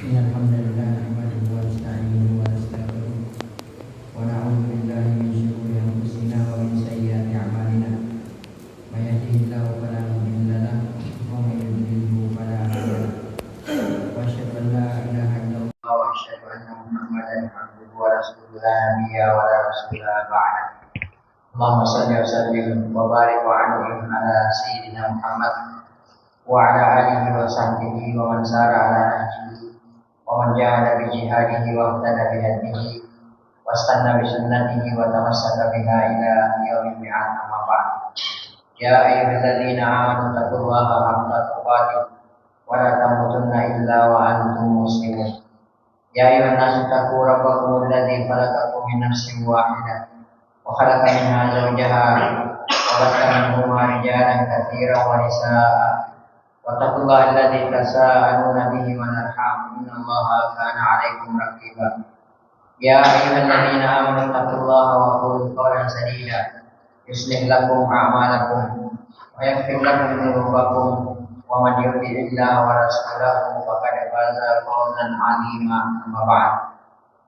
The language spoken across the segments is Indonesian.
إن الحمد لله نحمده ونستعينه ونستغفره ونعوذ بالله من شرور أنفسنا ومن سيئات أعمالنا من يهده الله فلا مضل له ومن يضلله فلا هادي له وأشهد أن لا إله إلا الله وأشهد أن محمدا عبده ورسوله لا نبي ولا رسول بعده اللهم صل وسلم وبارك وأنعم على سيدنا محمد وعلى آله وصحبه ومن سار على نهجه ومن جاهد بجهاده واهتدى بهديه واستنى بسنته وتمسك بها إلى يوم الميعاد أما بعد يا أيها الذين آمنوا اتقوا الله حق تقاته ولا تموتن إلا وأنتم مسلمون يا أيها الناس اتقوا ربكم الذي خلقكم من نفس واحدة وخلق منها زوجها وبث منهما رجالا كثيرا ونساء واتقوا الله الذي تساءلون به والأرحام إن الله كان عليكم رقيبا يا أيها الذين آمنوا اتقوا الله وقولوا قولا سديدا يصلح لكم أعمالكم ويغفر لكم ذنوبكم ومن يطع الله ورسوله فقد فاز فوزا عظيما أما بعد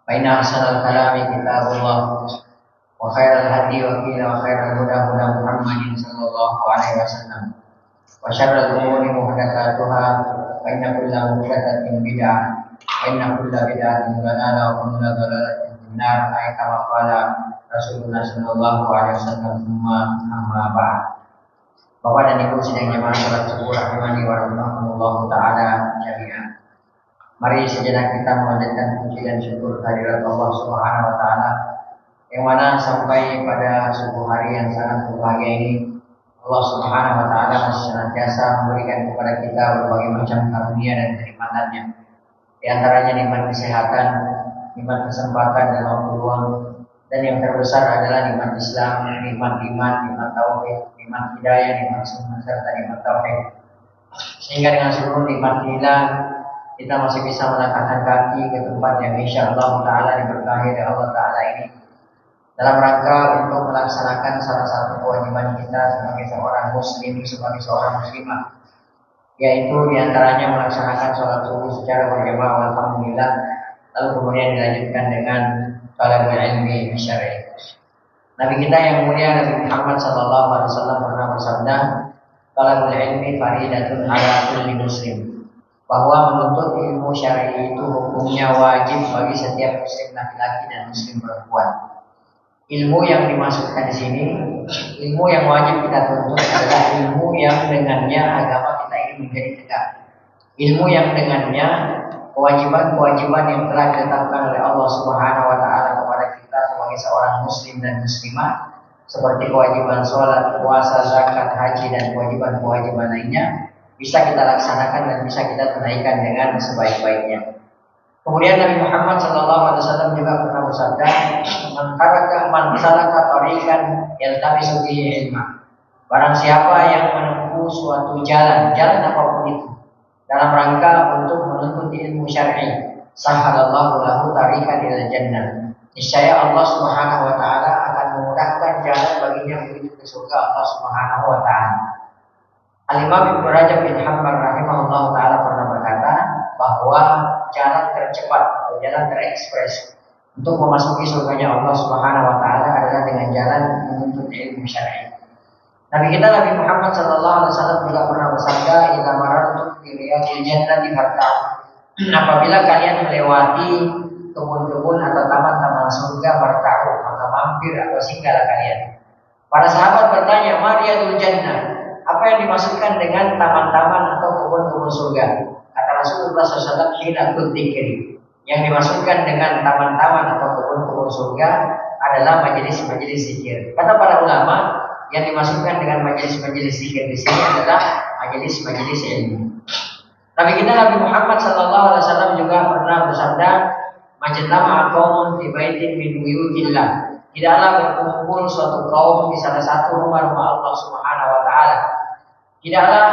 فإن أحسن الكلام كتاب الله وخير الهدي وخير الهدى هدى محمد صلى الله عليه وسلم وشر الأمور محدثاتها فإن كل محدثة بدعة وإن كل بدعة ضلالة وكل ضلالة في النار كما قال Rasulullah Sallallahu Alaihi Wasallam. Amma ba'd. Bapak dan Ibu sidang jemaah salat subuh rahimani wa rahmatullah taala jami'an. Mari sejenak kita memanjatkan puji dan syukur kehadirat Allah Subhanahu wa taala yang mana sampai pada subuh hari yang sangat berbahagia ini Allah Subhanahu wa taala masih senantiasa memberikan kepada kita berbagai macam karunia dan kenikmatannya. Di antaranya nikmat kesehatan, nikmat kesempatan dan waktu luang, dan yang terbesar adalah nikmat Islam, nikmat iman, nikmat tauhid, nikmat hidayah, nikmat sunnah serta nikmat tauhid. Sehingga dengan seluruh nikmat inilah kita masih bisa melangkahkan kaki ke tempat yang insyaallah taala diberkahi oleh Allah taala ini, dalam rangka untuk melaksanakan salah satu kewajiban kita sebagai seorang muslim, sebagai seorang muslimah, yaitu diantaranya melaksanakan sholat subuh secara berjamaah alhamdulillah, lalu kemudian dilanjutkan dengan talabul ilmi syar'i. Nabi kita yang mulia Nabi Muhammad sallallahu alaihi wasallam pernah bersabda, talabul ilmi faridatun ala kulli muslim, bahwa menuntut ilmu syar'i itu hukumnya wajib bagi setiap muslim laki-laki dan muslim perempuan. Ilmu yang dimaksudkan di sini, ilmu yang wajib kita tuntut adalah ilmu yang dengannya agama kita ini menjadi tegak. Ilmu yang dengannya kewajiban-kewajiban yang telah ditetapkan oleh Allah Subhanahu wa taala kepada kita sebagai seorang muslim dan muslimah, seperti kewajiban sholat, puasa, zakat, haji dan kewajiban-kewajiban lainnya bisa kita laksanakan dan bisa kita tunaikan dengan sebaik-baiknya. Kemudian Nabi Muhammad SAW juga pernah bersabda, man salaka tariqan yaltamisu fihi ilma. Barang siapa yang menempuh suatu jalan apapun itu, dalam rangka untuk menuntut ilmu syar'i, sahalallahu lahu tariqan ilal jannah. Niscaya Allah Subhanahu wa taala akan memudahkan jalan baginya menuju ke surga Allah Subhanahu wa taala. Al-Imam Ibnu Rajab bin Hanbal rahimahullah taala pernah berkata bahwa jalan tercepat atau jalan terekspres untuk memasuki surganya Allah Subhanahu wa taala adalah dengan jalan menuntut ilmu syar'i. Nabi kita Nabi Muhammad sallallahu alaihi wasallam juga pernah bersabda, "Idza marartum bi riyadil jannati farta'u." Apabila kalian melewati kebun-kebun atau taman-taman surga, farta'u, maka mampir atau singgahlah kalian. Para sahabat bertanya, "Ma riyadul jannah?" Apa yang dimaksudkan dengan taman-taman atau kebun-kebun surga? Kata Rasulullah SAW, "Hilakul dzikri." Yang dimaksudkan dengan taman-taman atau kebun-kebun surga adalah majelis-majelis zikir. Kata para ulama, yang dimaksudkan dengan majelis-majelis zikir di sini adalah majelis-majelis ilmu. Nabi kita Nabi Muhammad SAW juga pernah bersabda, "Majtama'a qaumun fi baitin min buyutillah." Tidaklah berkumpul suatu kaum di salah satu rumah-rumah Allah Subhanahu wa taala. Tidaklah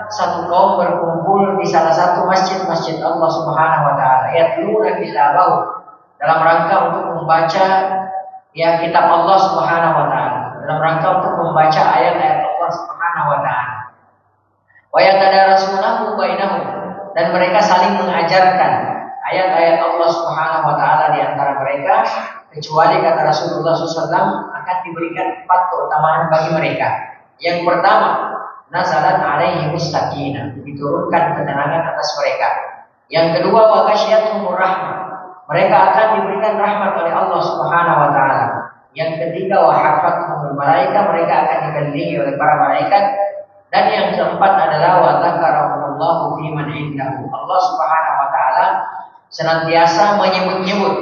satu kaum berkumpul di salah satu masjid-masjid Allah Subhanahu wa taala, yatluna kitabahu, dalam rangka untuk membaca kitab Allah Subhanahu wa taala, dalam rangka untuk membaca ayat-ayat Allah Subhanahu wa taala. Wa yatadarasunahu bainahum, dan mereka saling mengajarkan ayat-ayat Allah Subhanahu wa taala di antara mereka, kecuali kata Rasulullah SAW akan diberikan 4 keutamaan bagi mereka. Yang pertama, nazalat alaihimus sakinah, diturunkan ketenangan atas mereka. Yang kedua, wa ghasyiyatuhumur rahmah, mereka akan diberikan rahmat oleh Allah Subhanahu wa taala. Yang ketiga, wa hafathumul malaika, mereka akan dikelilingi oleh para malaikat. Dan yang keempat adalah wa dzakarahumullahu fi man indahu, Allah Subhanahu wa taala senantiasa menyebut-nyebut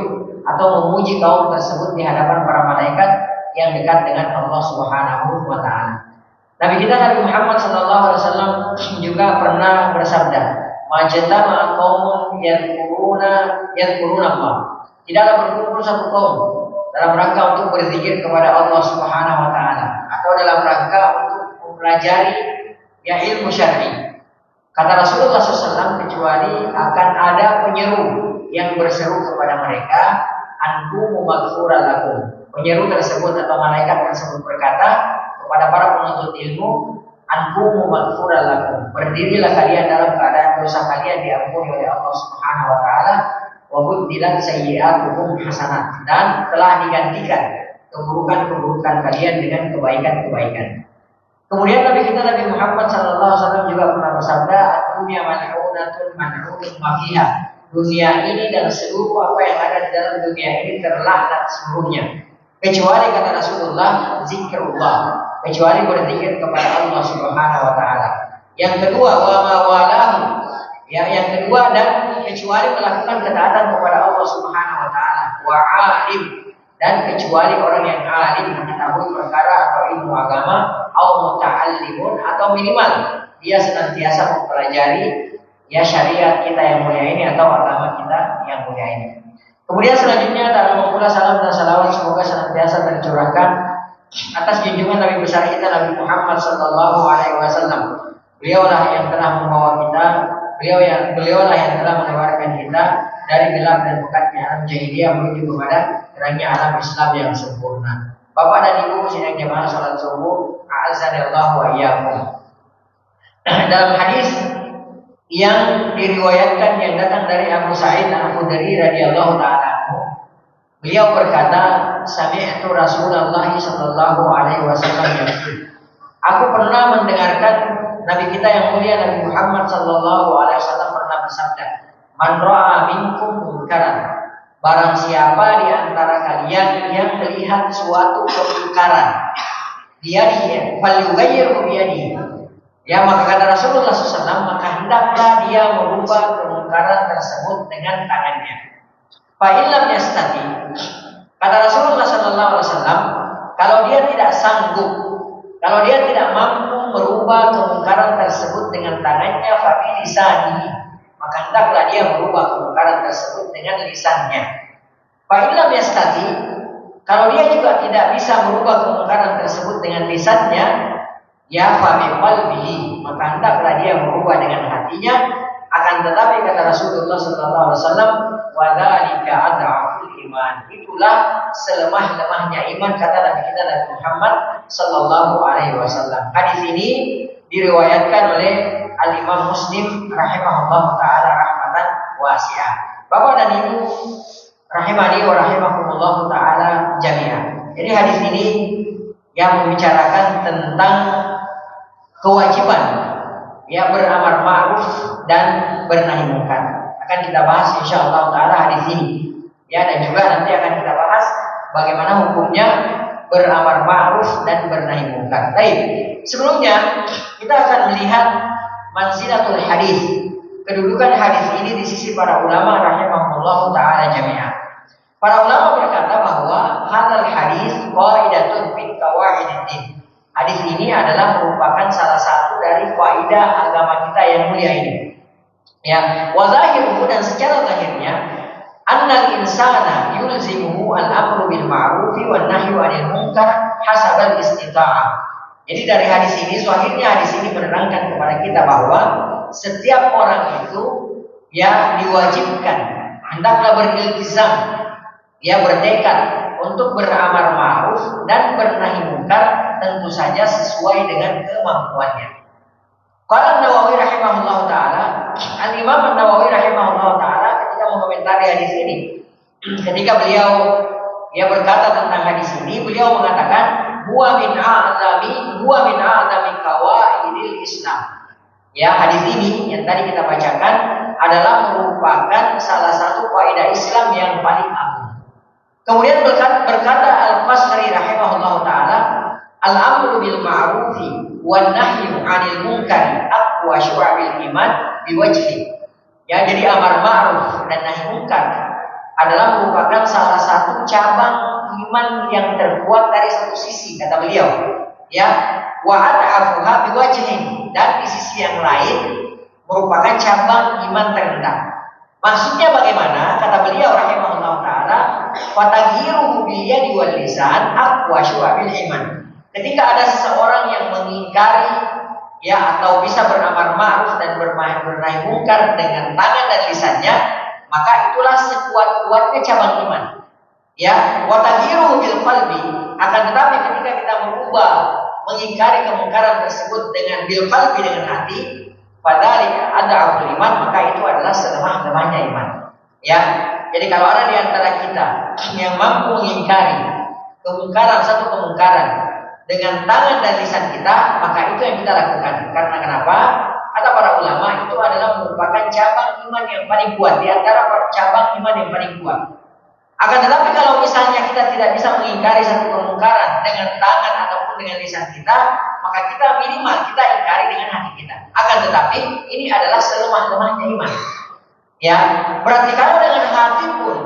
atau memuji kaum tersebut di hadapan para malaikat yang dekat dengan Allah Subhanahu wa taala. Nabi kita Nabi Muhammad sallallahu alaihi wasallam juga pernah bersabda, "Majtama'a qaumun yadhkuruna Allah." Tidaklah berkumpul satu kaum dalam rangka untuk berzikir kepada Allah Subhanahu wa taala atau dalam rangka untuk mempelajari ilmu syar'i. Kata Rasulullah SAW, kecuali akan ada penyeru yang berseru kepada mereka, "Antum maghfuran lakum." Penyeru tersebut atau malaikat tersebut berkata kepada para penuntut ilmu, "Antum maghfuran lakum." Berdirilah kalian dalam keadaan dosa kalian diampuni oleh Allah Subhanahu wa taala. Wa buddilat sayyi'atuhum hasanat, dan telah digantikan keburukan-keburukan kalian dengan kebaikan-kebaikan. Kemudian Nabi kita Nabi Muhammad SAW juga pernah bersabda, "Dunia mal'unatun mal'unun ma fiha." Dunia ini dan seluruh apa yang ada di dalam dunia ini terlaknat seluruhnya, kecuali kata Rasulullah, zikrullah, kecuali berzikir kepada Allah Subhanahu wa taala. Yang kedua, wa ma walahu, yang kedua, dan kecuali melakukan ketaatan kepada Allah Subhanahu wa taala. Wa alim, dan kecuali orang yang alim mengetahui perkara atau ilmu agama, atau muta'allimun, atau minimal dia senantiasa mempelajari syariat kita yang mulia ini atau agama kita yang mulia ini. Kemudian selanjutnya dalam pula salam dan salawat semoga senantiasa tercurahkan atas junjungan Nabi besar kita Nabi Muhammad sallallahu alaihi wasallam. Beliaulah yang telah membawa kita, beliaulah yang telah mengeluarkan kita dari gelap dan pekatnya alam jahiliyah menuju kepada terangnya alam Islam yang sempurna. Bapak dan Ibu sidang jamaah salat subuh, a'azzanallahu wa iyyakum. Dalam hadis yang diriwayatkan yang datang dari Abu Sa'id Al-Khudri radhiyallahu taala anhu, beliau berkata, "Sami'tu Rasulullah sallallahu alaihi wasallam yaqul." Aku pernah mendengarkan Nabi kita yang mulia Nabi Muhammad sallallahu alaihi wasallam pernah bersabda, "Man ra'a minkum munkaran." Barang siapa di antara kalian yang melihat suatu kemungkaran, dia falyughayyirhu biyadihi. Ya, maka kata Rasulullah SAW, maka hendaklah dia merubah kemungkaran tersebut dengan tangannya. Fa illam yastati, kata Rasulullah SAW, kalau dia tidak sanggup, kalau dia tidak mampu merubah kemungkaran tersebut dengan tangannya, fa bilisanihi, maka hendaklah dia merubah kemungkaran tersebut dengan lisannya. Fa illam yastati, kalau dia juga tidak bisa merubah kemungkaran tersebut dengan lisannya, ya fa biqalbihi, maka hendaklah dia merubah dengan hatinya. Akan tetapi kata Rasulullah sallallahu alaihi wasallam, wa dzalika ad'aful iman, itulah selemah-lemahnya iman, kata Nabi kita Nabi Muhammad sallallahu alaihi wasallam. Hadis ini diriwayatkan oleh Al-Imam Muslim rahimahullah taala rahmatan wasi'ah. Bapak dan Ibu rahimani wa rahimakumullah taala jami'an. Jadi hadis ini yang membicarakan tentang kewajiban beramar ma'ruf dan bernahi munkar. Akan kita bahas insyaallah taala hadis ini. Dan juga nanti akan kita bahas bagaimana hukumnya beramar ma'ruf dan bernahi munkar. Baik, sebelumnya kita akan melihat manzilatul hadis, kedudukan hadis ini di sisi para ulama rahimahullah taala jami'an. Para ulama berkata bahwa hadal hadis qaidatun min qawaidid. Hadis ini adalah merupakan salah satu dari kaidah agama kita yang mulia ini. Wa zahiruhu, dan secara zahirnya, annal insana yulzimuhu al-amru bil ma'ruf wan nahyu 'anil munkar hasabal istita'ah. Jadi dari hadis ini, zahirnya hadis ini menerangkan kepada kita bahwa setiap orang itu diwajibkan, hendaklah beriltizam, bertekad untuk beramar ma'ruf dan bernahi munkar, tentu saja sesuai dengan kemampuannya. Qala An-Nawawi rahimahullah taala, Al-Imam An-Nawawi rahimahullah taala ketika mengomentari ketika beliau berkata tentang hadis ini, beliau mengatakan huwa min a'zami qawaidil Islam. Ya, hadis ini yang tadi kita bacakan adalah merupakan salah satu kaidah Islam yang paling agung. Kemudian berkata Al-Qasri rahimahullah taala, al-amru bil ma'rufi wan nahyu 'anil munkari aqwa syu'abil iman biwajhi. Ya, jadi amar ma'ruf dan nahi munkar adalah merupakan salah satu cabang iman yang terkuat dari satu sisi, kata beliau. Ya, wa at'afuha biwajhin, dan di sisi yang lain merupakan cabang iman terendah. Maksudnya bagaimana? Kata beliau rahimahullah taala, fataghiru bil yadi wal lisan aqwa syu'abil iman. Ketika ada seseorang yang mengingkari atau bisa beramar ma'ruf dan bernahi munkar dengan tangan dan lisannya, maka itulah sekuat-kuatnya cabang iman. Ya, wa taghiru bil qalbi, akan tetapi ketika kita merubah mengingkari kemungkaran tersebut dengan bil qalbi, dengan hati, padahal ada iman, maka itu adalah selemah-lemahnya iman. Ya, jadi kalau ada di antara kita yang mampu mengingkari satu kemungkaran dengan tangan dan lisan kita, maka itu yang kita lakukan. Karena kenapa? Kata para ulama, itu adalah merupakan cabang iman yang paling kuat, di antara cabang iman yang paling kuat. Akan tetapi kalau misalnya kita tidak bisa mengingkari satu kemungkaran dengan tangan ataupun dengan lisan kita, maka kita minimal kita ingkari dengan hati kita. Akan tetapi ini adalah selemah-lemahnya iman. Ya, berarti kalau dengan hati pun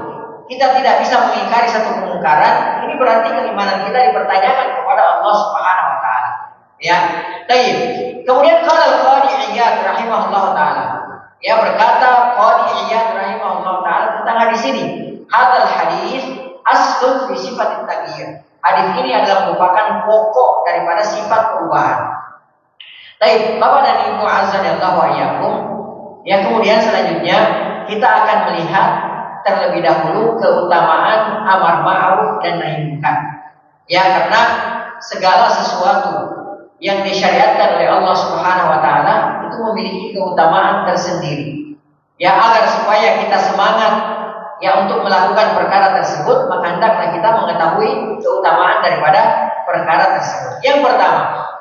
kita tidak bisa mengingkari satu kemungkaran, ini berarti keimanan kita dipertanyakan kepada Allah Subhanahu wa taala. Ya. Baik. Kemudian qala Al-Qadi Iyad rahimahullah taala. Ya, berkata Qadi Iyad rahimahullah taala tentang hadis ini. Hadal hadis aslun fi sifatit taghyir. Hadis ini adalah merupakan pokok daripada sifat perubahan. Baik, Bapak dan Ibu azza wa iyyakum. Ya, kemudian selanjutnya kita akan melihat terlebih dahulu keutamaan amar ma'ruf dan nahi munkar. Ya, karena segala sesuatu yang disyariatkan oleh Allah Subhanahu wa taala itu memiliki keutamaan tersendiri. Ya, agar supaya kita semangat untuk melakukan perkara tersebut, maka hendaklah kita mengetahui keutamaan daripada perkara tersebut. Yang pertama,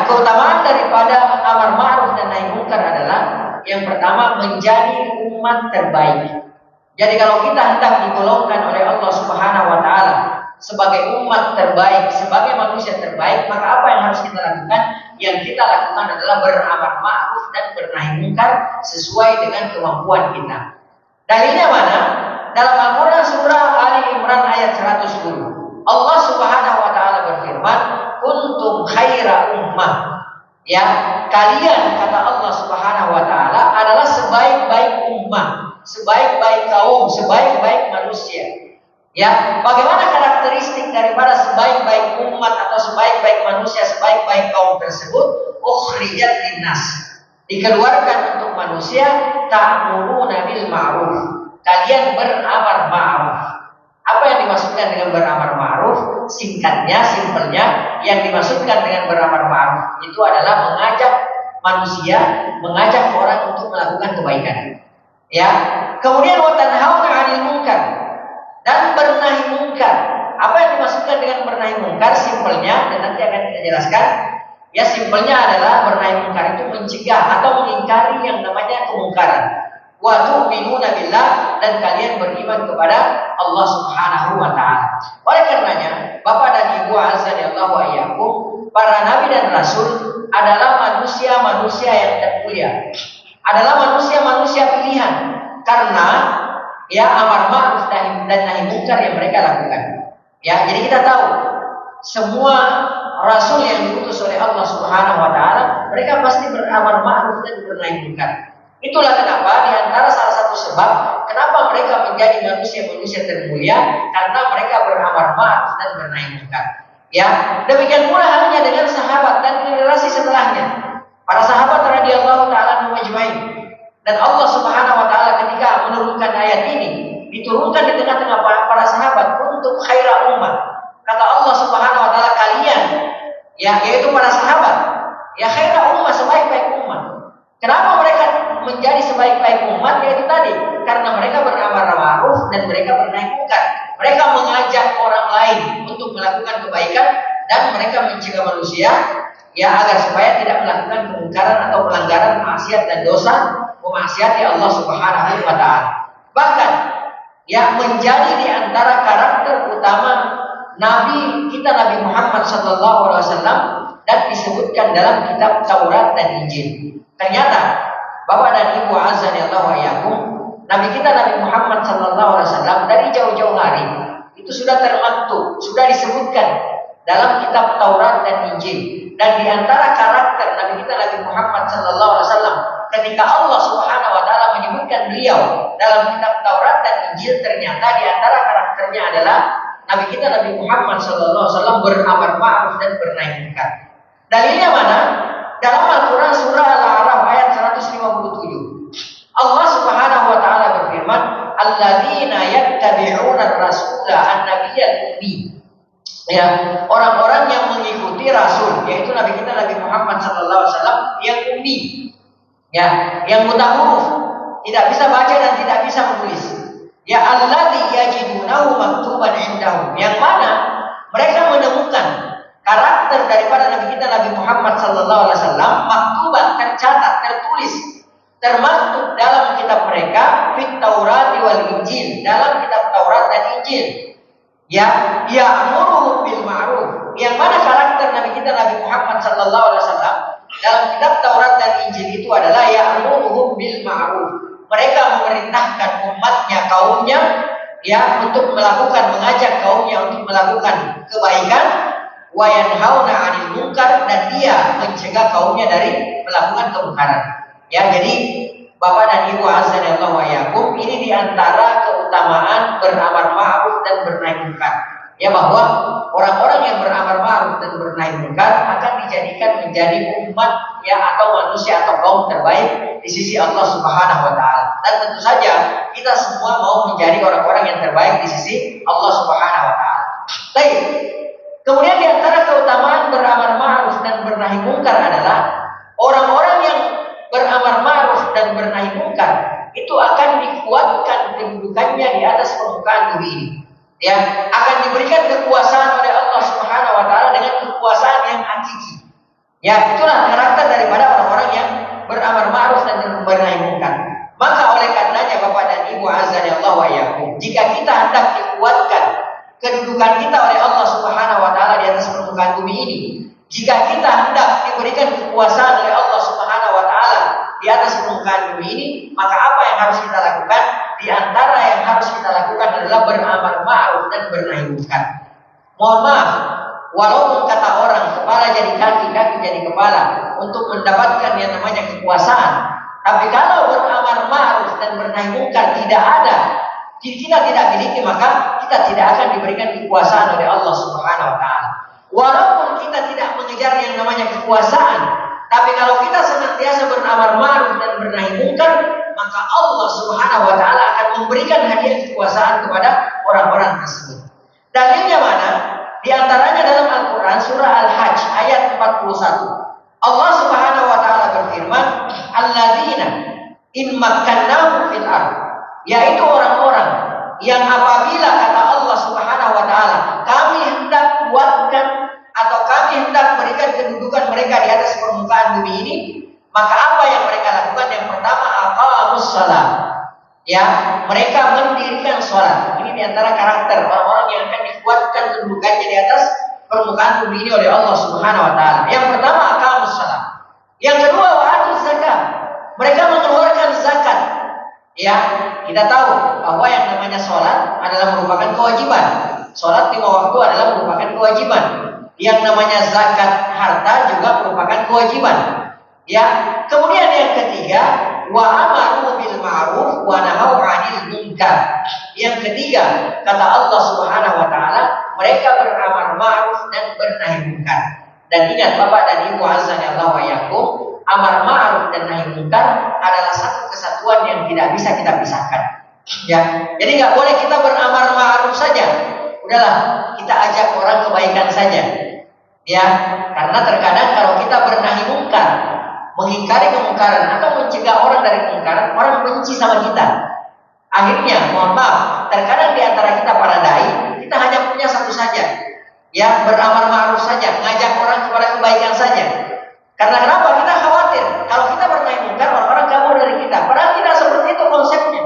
keutamaan daripada amar ma'ruf dan nahi munkar adalah yang pertama, menjadi umat terbaik. Jadi kalau kita hendak digolongkan oleh Allah Subhanahu wa taala sebagai umat terbaik, sebagai manusia terbaik, maka apa yang harus kita lakukan? Yang kita lakukan adalah beramar ma'ruf dan bernahi munkar sesuai dengan kemampuan kita. Dalilnya mana? Dalam Al-Quran surah Ali Imran ayat 110. Allah Subhanahu wa taala berfirman, "Kuntum khaira ummah." Ya, kalian, kata Allah Subhanahu wa taala, adalah sebaik-baik ummah, sebaik-baik kaum, sebaik-baik manusia. Ya, bagaimana karakteristik daripada sebaik-baik umat atau sebaik-baik manusia, sebaik-baik kaum tersebut? Ukhrijat linnas, dikeluarkan untuk manusia, ta'muruna bil ma'ruf, kalian beramar ma'ruf. Apa yang dimaksudkan dengan beramar ma'ruf? Singkatnya, simpelnya, yang dimaksudkan dengan beramar ma'ruf itu adalah mengajak manusia, mengajak orang untuk melakukan kebaikan. Ya. Kemudian wa tanhauna 'anil munkar, dan bernahi munkar. Apa yang dimaksudkan dengan bernahi munkar? Simpelnya, dan nanti akan kita jelaskan. Ya, simpelnya adalah bernahi munkar itu mencegah atau mengingkari yang namanya kemungkaran. Wa tu'minuna billah, dan kalian beriman kepada Allah Subhanahu wa taala. Oleh karenanya, Bapak dan Ibu azza wa iyyakum, para nabi dan rasul adalah manusia-manusia yang termulia. Adalah manusia-manusia pilihan karena amar ma'ruf dan nahi munkar yang mereka lakukan. Ya, jadi kita tahu semua rasul yang diutus oleh Allah Subhanahu wa taala, mereka pasti beramar ma'ruf dan bernahi munkar. Itulah kenapa di antara salah satu sebab kenapa mereka menjadi manusia-manusia termulia, karena mereka beramar ma'ruf dan bernahi munkar. Ya, demikian pula halnya dengan sahabat dan generasi setelahnya. Para sahabat radhiyallahu taala majma'in. Dan Allah Subhanahu wa taala ketika menurunkan ayat ini, diturunkan di tengah-tengah para sahabat untuk khaira ummah. Kata Allah Subhanahu wa taala, kalian, yaitu para sahabat, khaira ummah, sebaik-baik umat. Kenapa mereka menjadi sebaik-baik umat? Yaitu tadi, karena mereka beramar ma'ruf dan mereka mencegah manusia ya agar supaya tidak melakukan kemungkaran atau pelanggaran maksiat dan dosa memaksiati Allah Subhanahu wa taala. Bahkan ya menjadi di antara karakter utama Nabi kita Nabi Muhammad sallallahu alaihi wasallam dan disebutkan dalam kitab Taurat dan Injil. Ternyata Bapak dan Ibu azan ya Allah wa iyyakum, Nabi kita Nabi Muhammad sallallahu alaihi wasallam dari jauh-jauh hari itu sudah termaktub, sudah disebutkan dalam kitab Taurat dan Injil. Dan di antara karakter Nabi kita Nabi Muhammad sallallahu alaihi wasallam ketika Allah Subhanahu wa taala menyebutkan beliau dalam kitab Taurat dan Injil, ternyata di antara karakternya adalah Nabi kita Nabi Muhammad sallallahu alaihi wasallam beramar ma'ruf dan bernahi munkar. Dalilnya mana? Dalam Al-Qur'an surah Al-A'raf ayat 157. Allah Subhanahu wa taala berfirman, "Alladzina yattabi'una ar-rasula an-nabiyyal ummi." Ya, orang-orang yang mengikuti rasul, yaitu Nabi kita Nabi Muhammad sallallahu alaihi wasallam yang ummi. Ya, yang buta huruf, tidak bisa baca dan tidak bisa menulis. Ya, alladzi yajidunahu maktuban indahum. Yang mana mereka menemukan karakter daripada Nabi kita Nabi Muhammad sallallahu alaihi wasallam maktuban, tercatat, tertulis, termaktub dalam kitab mereka fit Taurat wal Injil, dalam kitab Taurat dan Injil. Ya, ya'muruhum bil ma'ruf. Yang mana karakter Nabi kita Nabi Muhammad sallallahu alaihi wasallam dalam kitab Taurat dan Injil itu adalah ya'muruhum bil ma'ruf. Mereka memerintahkan umatnya, kaumnya ya untuk melakukan, mengajak kaumnya untuk melakukan kebaikan, wa yanhauna 'anil munkar, dan dia mencegah kaumnya dari melakukan kemungkaran. Ya, jadi Bapak dan Ibu azan ya Allah wa iyyakum, ini diantara keutamaan beramar ma'ruf dan bernahi munkar. Ya, bahwa orang-orang yang beramar ma'ruf dan bernahi munkar akan dijadikan menjadi umat ya atau manusia atau kaum terbaik di sisi Allah Subhanahu wa taala. Dan tentu saja kita semua mau menjadi orang-orang yang terbaik di sisi Allah Subhanahu wa taala. Baik. Kemudian diantara keutamaan beramar ma'ruf dan bernahi munkar adalah orang-orang yang beramar ma'ruf dan bernahi munkar itu akan dikuatkan kedudukannya di atas permukaan bumi ini. Ya, akan diberikan kekuasaan oleh Allah Subhanahu wa taala dengan kekuasaan yang hakiki. Ya, itulah karakter daripada orang-orang yang beramar ma'ruf dan bernahi munkar. Maka oleh karenanya Bapak dan Ibu azan ya Allah wa iyyakum, jika kita hendak dikuatkan kedudukan kita oleh Allah Subhanahu wa taala di atas permukaan bumi ini, jika kita hendak diberikan kekuasaan oleh Allah Subhanahu wa taala di atas permukaan bumi ini, maka apa yang harus kita lakukan? Di antara yang harus kita lakukan adalah beramar ma'ruf dan bernahi munkar. Mohon maaf, walaupun kata orang kepala jadi kaki, kaki jadi kepala untuk mendapatkan yang namanya kekuasaan, tapi kalau beramar ma'ruf dan bernahi munkar tidak ada, kita tidak miliki, maka kita tidak akan diberikan kekuasaan oleh Allah Subhanahu wa taala. Walaupun kita tidak mengejar yang namanya kekuasaan, tapi kalau kita senantiasa beramar ma'ruf dan bernahi munkar, maka Allah Subhanahu wa taala akan memberikan hadiah kekuasaan kepada orang-orang tersebut. Dalilnya mana? Di antaranya dalam Al-Qur'an surah Al-Hajj ayat 41. Allah Subhanahu wa taala berfirman, "Alladzina in makkannahum fil ardh", yaitu orang-orang yang apabila kata Allah Subhanahu wa taala, kami hendak kuatkan atau kami hendak berikan kedudukan mereka di atas permukaan bumi ini, maka apa yang mereka lakukan? Yang pertama, aqamus shalah. Ya, mereka mendirikan salat. Ini di antara karakter orang-orang yang akan dikuatkan kedudukannya di atas permukaan bumi ini oleh Allah Subhanahu wa taala. Yang pertama, aqamus shalah. Yang kedua, wa atuz zakat. Mereka mengeluarkan zakat. Ya, kita tahu bahwa yang namanya salat adalah merupakan kewajiban. Salat 5 waktu adalah merupakan kewajiban. Yang namanya zakat harta juga merupakan kewajiban. Ya, kemudian yang ketiga, wa amaru bil ma'ruf wa nahaw 'anil munkar. Yang ketiga, kata Allah Subhanahu wa taala, mereka beramar ma'ruf dan bernahi munkar. Dan ingat Bapak dan Ibu azan ya Allah wa iyyakum, amar ma'ruf dan nahi munkar adalah satu kesatuan yang tidak bisa kita pisahkan. Ya, jadi nggak boleh kita beramar ma'ruf saja. Udahlah, kita ajak orang kebaikan saja. Ya, karena terkadang kalau kita bernahi munkar, mengingkari kemungkaran atau mencegah orang dari kemungkaran, orang benci sama kita. Akhirnya, mohon maaf, terkadang di antara kita para dai, kita hanya punya satu saja. Ya, beramar ma'ruf saja, ngajak orang kepada kebaikan saja. Karena kenapa? Kita khawatir kalau kita bernahi mungkar orang-orang kabur dari kita. Padahal tidak seperti itu konsepnya.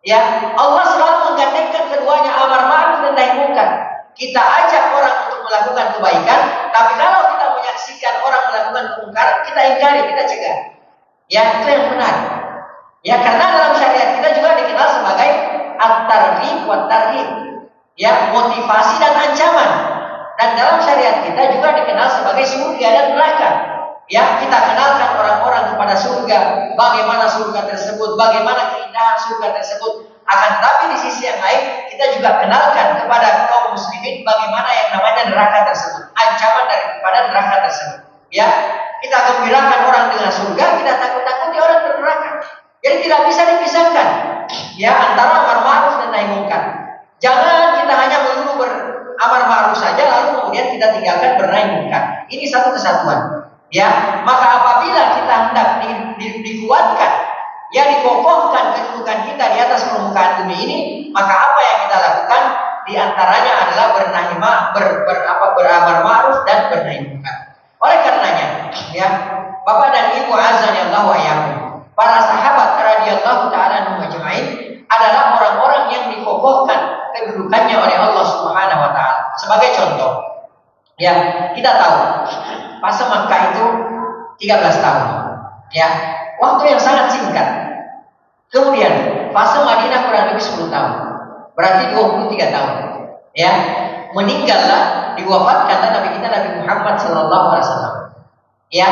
Ya, Allah selalu menggandengkan keduanya, amar ma'ruf dan nahi mungkar. Kita ajak orang untuk melakukan kebaikan, tapi kalau kita menyaksikan orang melakukan kemungkaran, kita ingkari, kita cegah. Ya, itu yang benar. Ya, karena dalam syariat kita juga dikenal sebagai at-targhib wa tarhib. Ya, motivasi dan ancaman. Dan dalam syariat kita juga dikenal sebagai surga dan neraka. Ya, kita kenalkan orang-orang kepada surga, bagaimana surga tersebut, bagaimana keindahan surga tersebut. Akan tetapi di sisi yang lain, kita juga kenalkan kepada kaum muslimin bagaimana yang namanya neraka tersebut, ancaman daripada neraka tersebut. Ya, kita gembirakan orang dengan surga, kita takut-takuti orang neraka. Jadi tidak bisa dipisahkan, ya, antara amar ma'ruf dan nahi mungkar. Jangan kita hanya melulu beramar ma'ruf saja, lalu kemudian kita tinggalkan bernahi mungkar. Ini satu kesatuan. Ya, maka apabila kita hendak dikuatkan, ya, dikokohkan kedudukan kita di atas permukaan bumi ini, maka apa yang kita lakukan? Di antaranya adalah beramar ma'ruf dan bernahi mungkar. Oleh karenanya, ya, Bapak dan Ibu azan yang Allah wa'ayakum, para sahabat radhiyallahu ta'ala anhum ajma'in adalah orang-orang yang dikokohkan kedudukannya oleh Allah Subhanahu wa taala. Sebagai contoh, ya, kita tahu fase Makkah itu 13 tahun. Ya, waktu yang sangat singkat. Kemudian fase Madinah kurang lebih 10 tahun. Berarti 23 tahun. Ya, meninggallah, diwafatkan Nabi kita Nabi Muhammad sallallahu alaihi wasallam. Ya,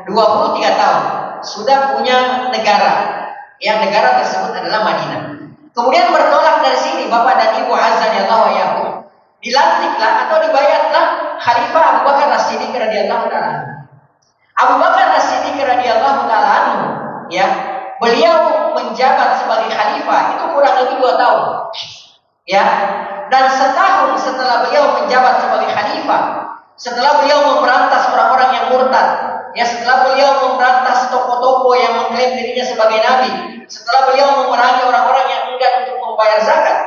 23 tahun sudah punya negara. Yang negara tersebut adalah Madinah. Kemudian bertolak dari sini Bapak dan Ibu azan ya Allah ya. Dilantiklah atau dibayatlah Khalifah Abu Bakar As-Siddiq radhiyallahu taala. Abu Bakar As-Siddiq radhiyallahu taala, ya, beliau menjabat sebagai khalifah itu kurang lebih 2 tahun. Ya, dan setahun setelah beliau menjabat sebagai khalifah, setelah beliau memberantas orang-orang yang murtad, ya, setelah beliau memberantas tokoh-tokoh yang mengklaim dirinya sebagai nabi, setelah beliau memerangi orang-orang yang enggan untuk membayar zakat,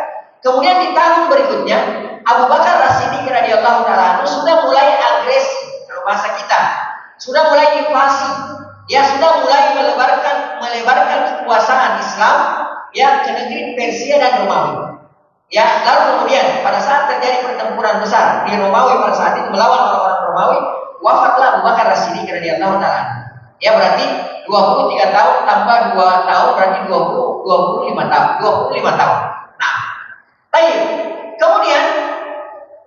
kemudian di tahun berikutnya Abu Bakar As-Siddiq radhiyallahu taala sudah mulai agresi, kalau bahasa kita, sudah mulai invasi, ya, sudah mulai melebarkan kekuasaan Islam, ya, ke negeri Persia dan Romawi. Ya, lalu kemudian pada saat terjadi pertempuran besar di Romawi pada saat itu melawan orang-orang Romawi, wafatlah Abu Bakar As-Siddiq radhiyallahu taala. Ya, berarti 23 tahun tambah 2 tahun berarti 25 tahun. Nah, baik. Kemudian,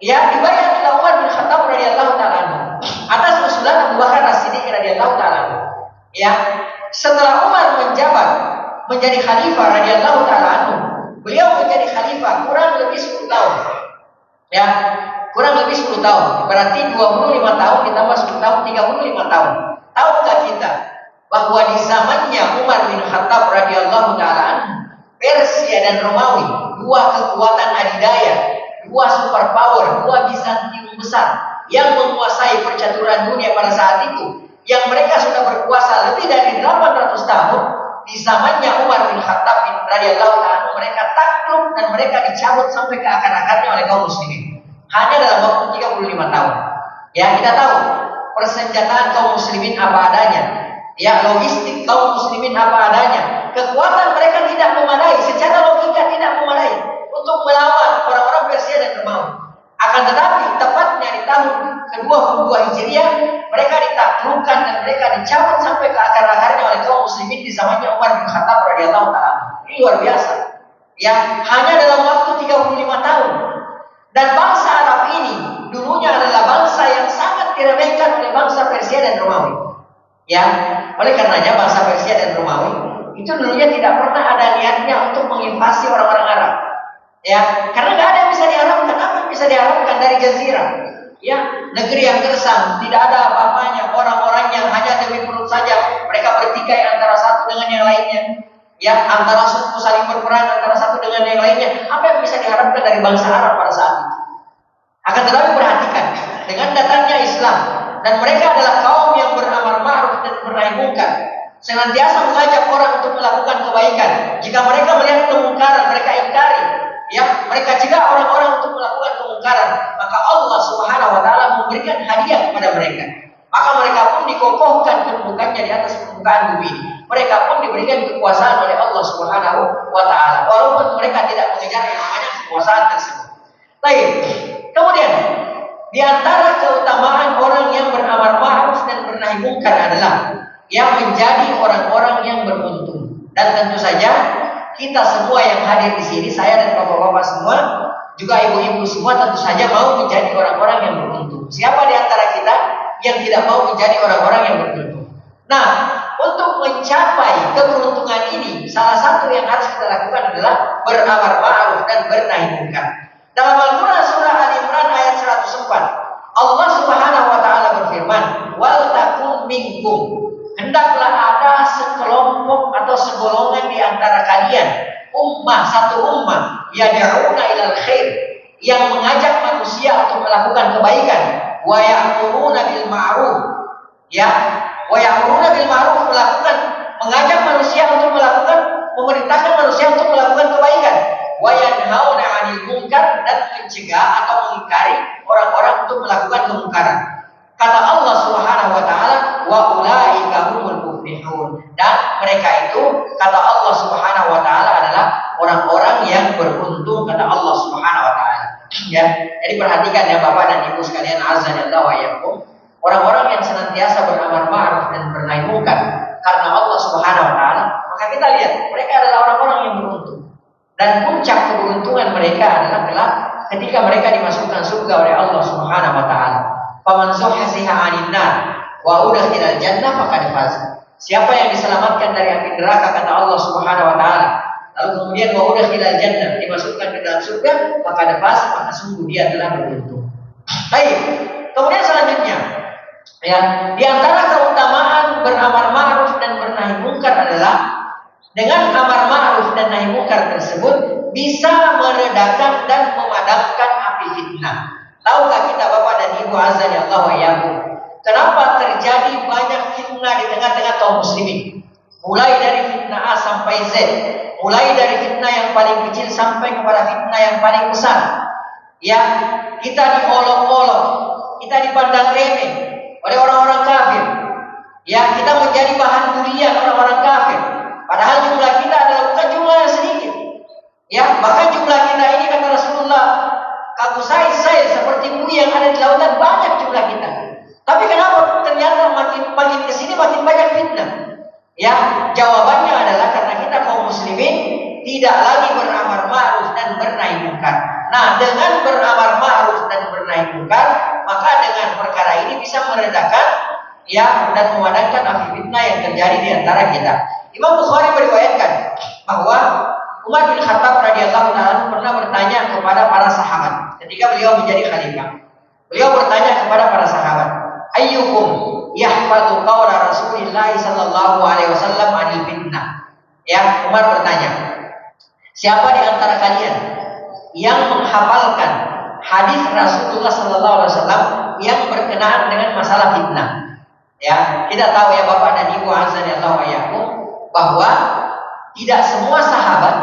ya, dibayar oleh Umar bin Khattab radhiyallahu taala atas usulan Abu Bakar As-Siddiq radhiyallahu taala. Ya, setelah Umar menjabat menjadi khalifah radhiyallahu taala, beliau menjadi khalifah kurang lebih 10 tahun. Ya, kurang lebih 10 tahun. Berarti 25 tahun ditambah 10 tahun 35 tahun. Tahukah kita bahwa di zamannya Umar bin Khattab radhiyallahu taala, Persia dan Romawi, dua kekuatan adidaya, dua superpower, dua Bizantium besar yang menguasai percaturan dunia pada saat itu, yang mereka sudah berkuasa lebih dari 800 tahun, di zamannya Umar bin Khattab radhiyallahu anhu mereka takluk dan mereka dicabut sampai ke akar-akarnya oleh kaum muslimin. Hanya dalam waktu 35 tahun. Ya, kita tahu persenjataan kaum muslimin apa adanya. Ya, logistik kaum muslimin apa adanya. Kekuatan mereka tidak memadai, secara logika tidak memadai untuk melawan orang-orang Persia dan Romawi. Akan tetapi tepatnya di tahun ke-22 Hijriah mereka ditaklukkan dan mereka dicabut sampai ke akar-akarnya oleh kaum muslimin di zamannya Umar bin Khattab radhiyallahu taala. Ini luar biasa. Ya, hanya dalam waktu 35 tahun. Dan bangsa Arab ini dulunya adalah bangsa yang sangat diremehkan oleh bangsa Persia dan Romawi. Ya, oleh karenanya bangsa Persia dan Romawi itu dulunya tidak pernah ada niatnya untuk menginvasi orang-orang Arab. Ya, karena nggak ada yang bisa diharapkan. Apa yang bisa diharapkan dari Jazirah? Ya, negeri yang gersang, tidak ada apa-apanya, orang-orang yang hanya demi perut saja, mereka bertikai antara satu dengan yang lainnya. Ya, antara suku saling berperang antara satu dengan yang lainnya. Apa yang bisa diharapkan dari bangsa Arab pada saat itu? Akan tetapi perhatikan, dengan datangnya Islam dan mereka adalah kaum yang beramar ma'ruf dan bernahi mungkar, senantiasa mengajak orang untuk melakukan kebaikan. Jika mereka melihat kemungkaran, mereka ingkari. Ya, mereka cegah orang-orang untuk melakukan kemungkaran. Maka maka Allah Subhanahu wa taala memberikan hadiah kepada mereka. Maka mereka pun dikokohkan kedudukannya di atas permukaan bumi. Mereka pun diberikan kekuasaan oleh Allah Subhanahu wa taala, walaupun mereka tidak mengejar yang namanya kekuasaan tersebut. Baik. Kemudian di antara keutamaan orang yang beramar ma'ruf dan bernahi munkar adalah yang menjadi orang-orang yang beruntung. Dan tentu saja kita semua yang hadir di sini, saya dan bapak-bapak semua, juga ibu-ibu semua tentu saja mau menjadi orang-orang yang beruntung. Siapa di antara kita yang tidak mau menjadi orang-orang yang beruntung? Nah, untuk mencapai keberuntungan ini, salah satu yang harus kita lakukan adalah beramar ma'ruf dan bernahi munkar. Dalam Al-Quran surah Al-Imran ayat 104, Allah Subhanahu wa taala berfirman, "Wal takum minkum." Hendaklah ada sekelompok atau segolongan di antara kalian, satu ummah, yad'una ilal khair, yang mengajak manusia untuk melakukan kebaikan, wa ya'muruna bil ma'ruf. Ya, wa ya'muruna bil ma'ruf, mengajak manusia untuk memerintahkan manusia untuk melakukan kebaikan, wa yanhauna 'anil munkar, dan mencegah atau mengingkari orang-orang untuk melakukan kemungkaran. Kata Allah Subhanahu wa taala, wa ulaika humul muflihun, dan mereka itu kata Allah Subhanahu wa taala adalah orang-orang yang beruntung, kata Allah Subhanahu wa taala. Ya, jadi perhatikan ya Bapak dan Ibu sekalian, azanillahu wa iyyakum, orang-orang yang senantiasa beramar ma'ruf dan bernahi munkar karena Allah Subhanahu wa taala, maka kita lihat mereka adalah orang-orang yang beruntung. Dan puncak keberuntungan mereka adalah kelak ketika mereka dimasukkan surga oleh Allah Subhanahu wa taala. Faman zuhziha 'anil nar wa udkhilal jannah faqad faz. Siapa yang diselamatkan dari api neraka, kata Allah Subhanahu wa taala, lalu kemudian wa udkhilal jannah, dimasukkan ke dalam surga, faqad faz, maka sungguh dia telah beruntung. Baik. Kemudian selanjutnya, ya, di antara keutamaan beramar ma'ruf dan bernahi munkar adalah dengan amar ma'ruf dan nahi munkar tersebut bisa meredakan dan memadamkan api fitnah. Tahukah kita Bapak dan Ibu azan ya Allah wa iyyakum, kenapa terjadi banyak fitnah di tengah-tengah kaum muslimin? Mulai dari fitnah A sampai Z, mulai dari fitnah yang paling kecil sampai kepada fitnah yang paling besar. Ya, kita diolok-olok, kita dipandang remeh oleh orang-orang kafir. Ya, kita menjadi bahan bulian orang-orang kafir. Padahal jumlah kita adalah bukan jumlah yang sedikit. Ya, bahkan jumlah kita ini kata Rasulullah, kabusai-sai seperti bui yang ada di lautan, banyak jumlah kita. Tapi kenapa ternyata makin kesini makin banyak fitnah? Ya, jawabannya adalah karena kita kaum muslimin tidak lagi beramar ma'ruf dan bernahi munkar. Nah, dengan beramar ma'ruf dan bernahi munkar, maka dengan perkara ini bisa meredakan ya dan memadamkan api fitnah yang terjadi di antara kita. Imam Bukhari meriwayatkan bahwa Umar bin Khattab radhiyallahu taala pernah bertanya kepada para sahabat ketika beliau menjadi khalifah. Beliau bertanya kepada para sahabat, "Ayyukum yahfadhu qawla Rasulillah sallallahu alaihi wasallam 'anil fitnah?" Ya, Umar bertanya, siapa di antara kalian yang menghafalkan hadis Rasulullah sallallahu alaihi wasallam yang berkenaan dengan masalah fitnah? Ya, kita tahu ya Bapak dan Ibu azan ya Allah wa iyyakum, bahwa tidak semua sahabat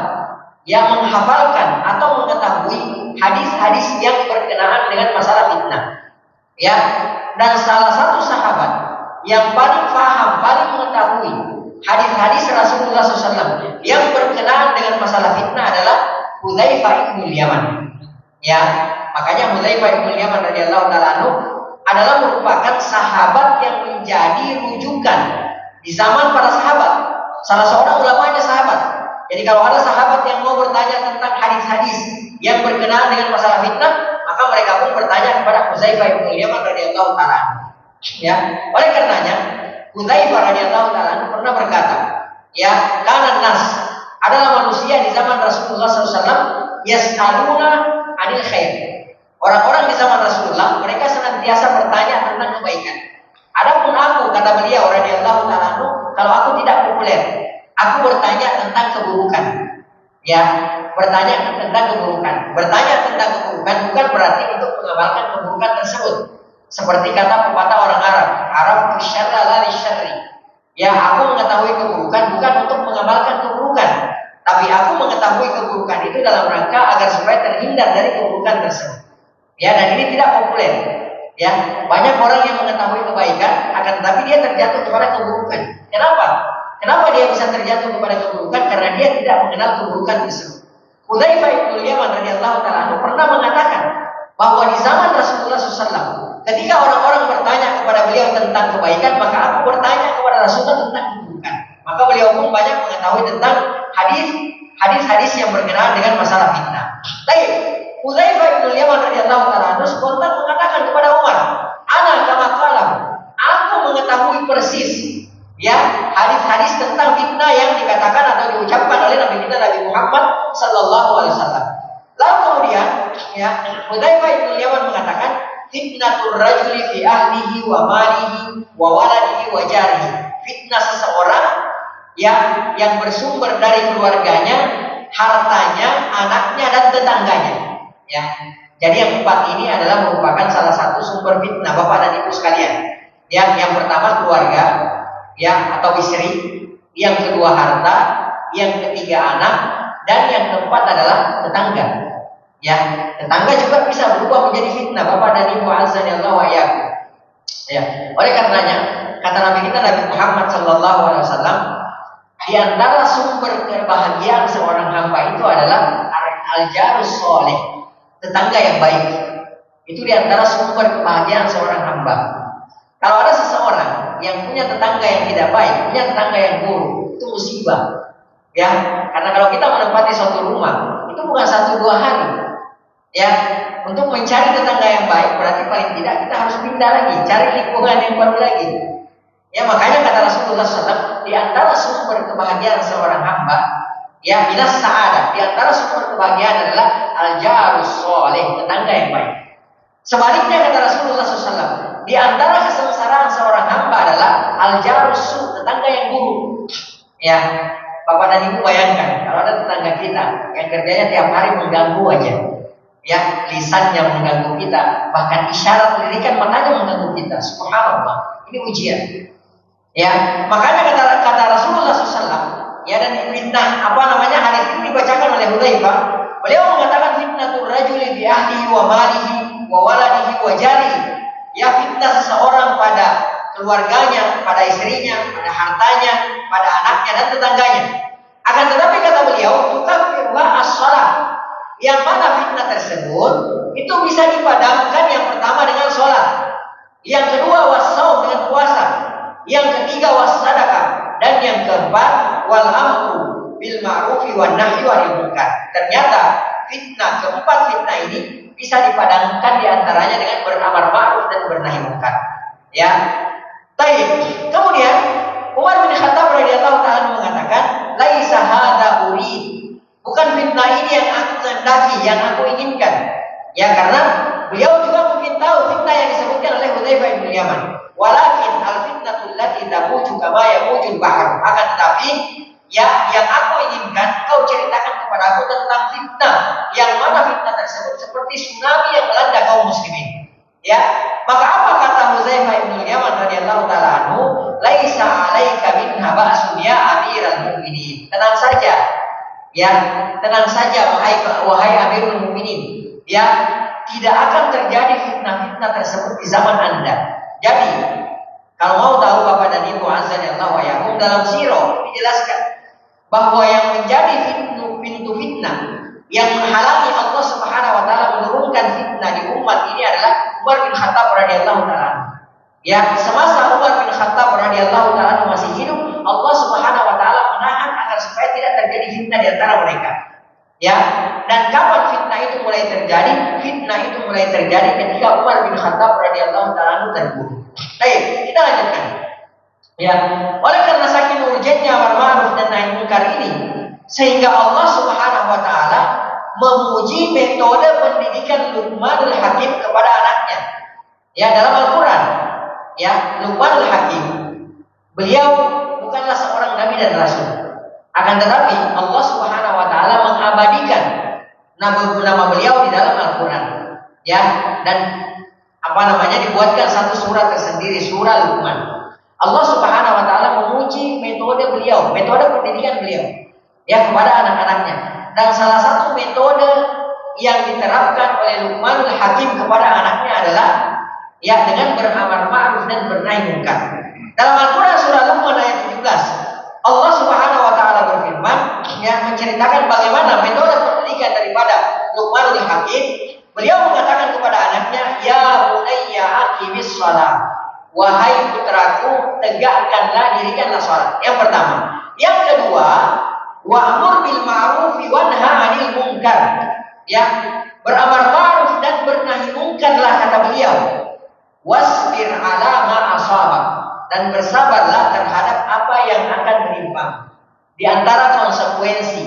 yang menghafalkan atau mengetahui hadis-hadis yang berkenaan dengan masalah fitnah. Ya, dan salah satu sahabat yang paling paham, paling mengetahui hadis-hadis Rasulullah SAW yang berkenaan dengan masalah fitnah adalah Hudzaifah bin Yaman. Ya, makanya Hudzaifah bin Yaman radhiyallahu taala anhu adalah merupakan sahabat yang menjadi rujukan di zaman para sahabat. Salah seorang ulamanya sahabat. Jadi kalau ada sahabat yang mau bertanya tentang hadis-hadis yang berkenaan dengan masalah fitnah, maka mereka pun bertanya kepada Hudzaifah bin Yaman radhiyallahu taala. Ya, oleh karenanya Hudzaifah radhiyallahu taala pernah berkata, ya, kana nas, adalah manusia di zaman Rasulullah SAW yas'aluna 'anil khair. Orang-orang di zaman Rasulullah mereka senantiasa bertanya tentang kebaikan. Adapun aku, kata beliau radhiyallahu taala, kalau aku tidak populer, aku bertanya tentang keburukan. Ya, bertanya tentang keburukan. Bertanya tentang keburukan bukan berarti untuk mengamalkan keburukan tersebut. Seperti kata pepatah orang Arab syarra la lisyarri. Ya, aku mengetahui keburukan bukan untuk mengamalkan keburukan, tapi aku mengetahui keburukan itu dalam rangka agar supaya terhindar dari keburukan tersebut. Ya, dan ini tidak populer. Ya, banyak orang yang mengetahui kebaikan, akan tetapi dia terjatuh kepada keburukan. Kenapa? Kenapa dia bisa terjatuh kepada keburukan? Karena dia tidak mengenal keburukan tersebut. Hudzaifah bin Yaman radhiyallahu taala pernah mengatakan bahwa di zaman Rasulullah SAW, ketika orang-orang bertanya kepada beliau tentang kebaikan, maka aku bertanya kepada Rasulullah tentang keburukan. Maka beliau pun banyak mengetahui tentang hadis-hadis yang berkenaan dengan masalah fitnah. Baik, Hudzaifah bin Yaman radhiyallahu taala spontan mengatakan kepada Umar, "Ana kama qalam." Aku mengetahui persis ya hadis-hadis tentang fitnah yang dikatakan atau diucapkan oleh Nabi kita Nabi Muhammad sallallahu alaihi wasallam. Lalu kemudian ya Hudzaifah bin Yaman mengatakan, "Fitnatur rajuli fi ahlihi wa malihi wa waladihi wa jarihi." Fitnah seseorang yang bersumber dari keluarganya, hartanya, anaknya dan tetangganya. Ya. Jadi yang empat ini adalah merupakan salah satu sumber fitnah Bapak dan Ibu sekalian. Yang pertama keluarga, ya atau istri, yang kedua harta, yang ketiga anak, dan yang keempat adalah tetangga. Ya, tetangga juga bisa berubah menjadi fitnah Bapak dan Ibu azanillahu wa iyyakum. Ya, oleh karenanya kata Nabi kita Nabi Muhammad sallallahu alaihi wasallam, di antara sumber kebahagiaan seorang hamba itu adalah al-jarus sholih, tetangga yang baik. Itu di antara sumber kebahagiaan seorang hamba. Kalau ada seseorang yang punya tetangga yang tidak baik, punya tetangga yang buruk, itu musibah. Ya, karena kalau kita menempati suatu rumah, itu bukan 1-2 hari. Ya, untuk mencari tetangga yang baik berarti paling tidak kita harus pindah lagi, cari lingkungan yang baru lagi. Ya, makanya kata Rasulullah SAW, di antara sumber kebahagiaan seorang hamba, ya minas sa'adah, di antara sumber kebahagiaan adalah al-jarus sholih, tetangga yang baik. Sebaliknya kata Rasulullah SAW, di antara kesengsaraan seorang hamba adalah al-jarus su, tetangga yang buruk. Ya, Bapak dan Ibu bayangkan kalau ada tetangga kita yang kerjanya tiap hari mengganggu aja. Ya, lisannya mengganggu kita, bahkan isyarat lirikan matanya mengganggu kita. Subhanallah, ini ujian. Ya, makanya kata Rasulullah SAW, ya dan fitnah hadis ini dibacakan oleh Hudzaifah. Beliau mengatakan fitnatur rajuli bi ahlihi wa malihi wa waladihi wa jarihi. Ya, fitnah seseorang pada keluarganya, pada istrinya, pada hartanya, pada anaknya dan tetangganya. Akan tetapi kata beliau, tukaffiruha as-shalah. Yang mana fitnah tersebut itu bisa dipadamkan yang pertama dengan sholat, yang kedua wassaum dengan puasa, yang ketiga wassadaqah, dan yang keempat wal amru bil ma'rufi wan nahyi 'anil munkar. Ternyata keempat fitnah ini bisa dipadamkan diantaranya dengan beramar ma'ruf dan bernahi munkar. Ya. Baik. Kemudian Umar bin Khattab radhiyallahu ta'ala mengatakan, "Laisa hadza urid." Bukan fitnah ini yang aku kehendaki, yang aku inginkan. Ya, karena beliau juga mungkin tahu fitnah yang disebutkan oleh Hudzaifah bin Yaman. Walakin al-fitnatul lati tamuju kama yamujul bahr. Akan tetapi, ya yang aku inginkan kau ceritakan kepada aku tentang fitnah, yang mana fitnah tersebut seperti tsunami yang melanda kaum muslimin. Ya, maka apa kata Hudzaifah bin Yaman radhiyallahu taala anhu? Laisa 'alaika minha ba'sun ya amiral mu'minin. Tenang saja. Ya, tenang saja wahai Amirul Mukminin. Ya, tidak akan terjadi fitnah-fitnah tersebut di zaman Anda. Jadi, kalau mau tahu Bapak dan Ibu azanillahu wa iyyakum, dalam sirah dijelaskan bahwa yang menjadi pintu fitnah yang menghalangi Allah Subhanahu wa taala menurunkan fitnah di umat ini adalah Umar bin Khattab radhiyallahu taala. Ya, semasa Umar bin Khattab radhiyallahu taala masih hidup, Allah Subhanahu wa taala menahan agar supaya tidak terjadi fitnah di antara mereka. Ya, dan kapan fitnah itu mulai terjadi? Fitnah itu mulai terjadi ketika Umar bin Khattab radhiyallahu taala terbunuh. Baik, kita lanjutkan. Ya, oleh karena saking urgennya amar ma'ruf dan nahi munkar ini, sehingga Allah Subhanahu wa taala memuji metode pendidikan Luqmanul Hakim kepada anaknya. Ya, dalam Al-Qur'an. Ya, Luqmanul Hakim, beliau bukanlah seorang nabi dan rasul. Akan tetapi Allah Subhanahu wa taala mengabadikan nama beliau di dalam Al-Qur'an. Ya, dan dibuatkan satu surat tersendiri, surah Luqman. Allah Subhanahu wa taala memuji metode beliau, metode pendidikan beliau ya kepada anak-anaknya. Dan salah satu metode yang diterapkan oleh Luqmanul Hakim kepada anaknya adalah ya dengan beramar ma'ruf dan bernahi munkar. Dalam Al-Quran surah Luqman ayat 17, Allah Subhanahu wa taala berfirman yang menceritakan bagaimana metode pendidikan daripada Luqmanul Hakim. Beliau mengatakan kepada anaknya, "Ya bunayya aqimis shalah." Wahai putraku, tegakkanlah, dirikanlah salat. Yang pertama. Yang kedua, wa'mur bil ma'ruf wa nahy 'anil munkar. Ya, beramar ma'ruf dan bernahi munkarlah kata beliau. Wasbir 'ala ma asabak, dan bersabarlah terhadap apa yang akan menimpa. Di antara konsekuensi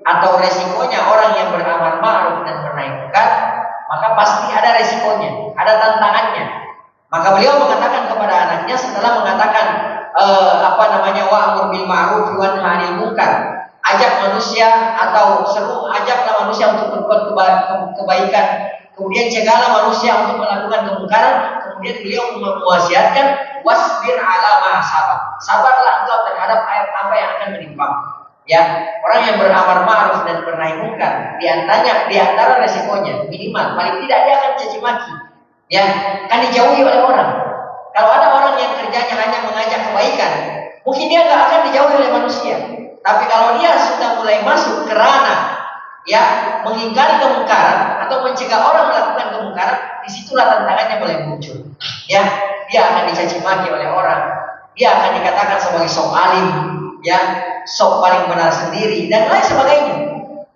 atau resikonya orang yang beramar ma'ruf dan bernahi munkar, maka pasti ada resikonya, ada tantangannya. Maka beliau mengatakan kepada anaknya setelah mengatakan wa'mur bil ma'ruf wa nahy 'anil munkar, ajak manusia atau ajaklah manusia untuk berbuat kebaikan, kemudian cegahlah manusia untuk melakukan kemungkaran. Kemudian beliau mewasiatkan wasbir 'ala ma asabak, sabarlah engkau terhadap apa yang akan menimpa. Ya, orang yang beramar ma'ruf dan bernahi munkar, di antara resikonya minimal paling tidak dia akan caci maki. Ya, kan dijauhi oleh orang. Kalau ada orang yang kerjanya hanya mengajak kebaikan, mungkin dia nggak akan dijauhi oleh manusia. Tapi kalau dia sudah mulai masuk ke ranah ya mengingkari kemungkaran atau mencegah orang melakukan kemungkaran, disitulah tantangannya mulai muncul. Ya, dia akan dicaci maki oleh orang, dia akan dikatakan sebagai sok alim, ya, sok paling benar sendiri dan lain sebagainya.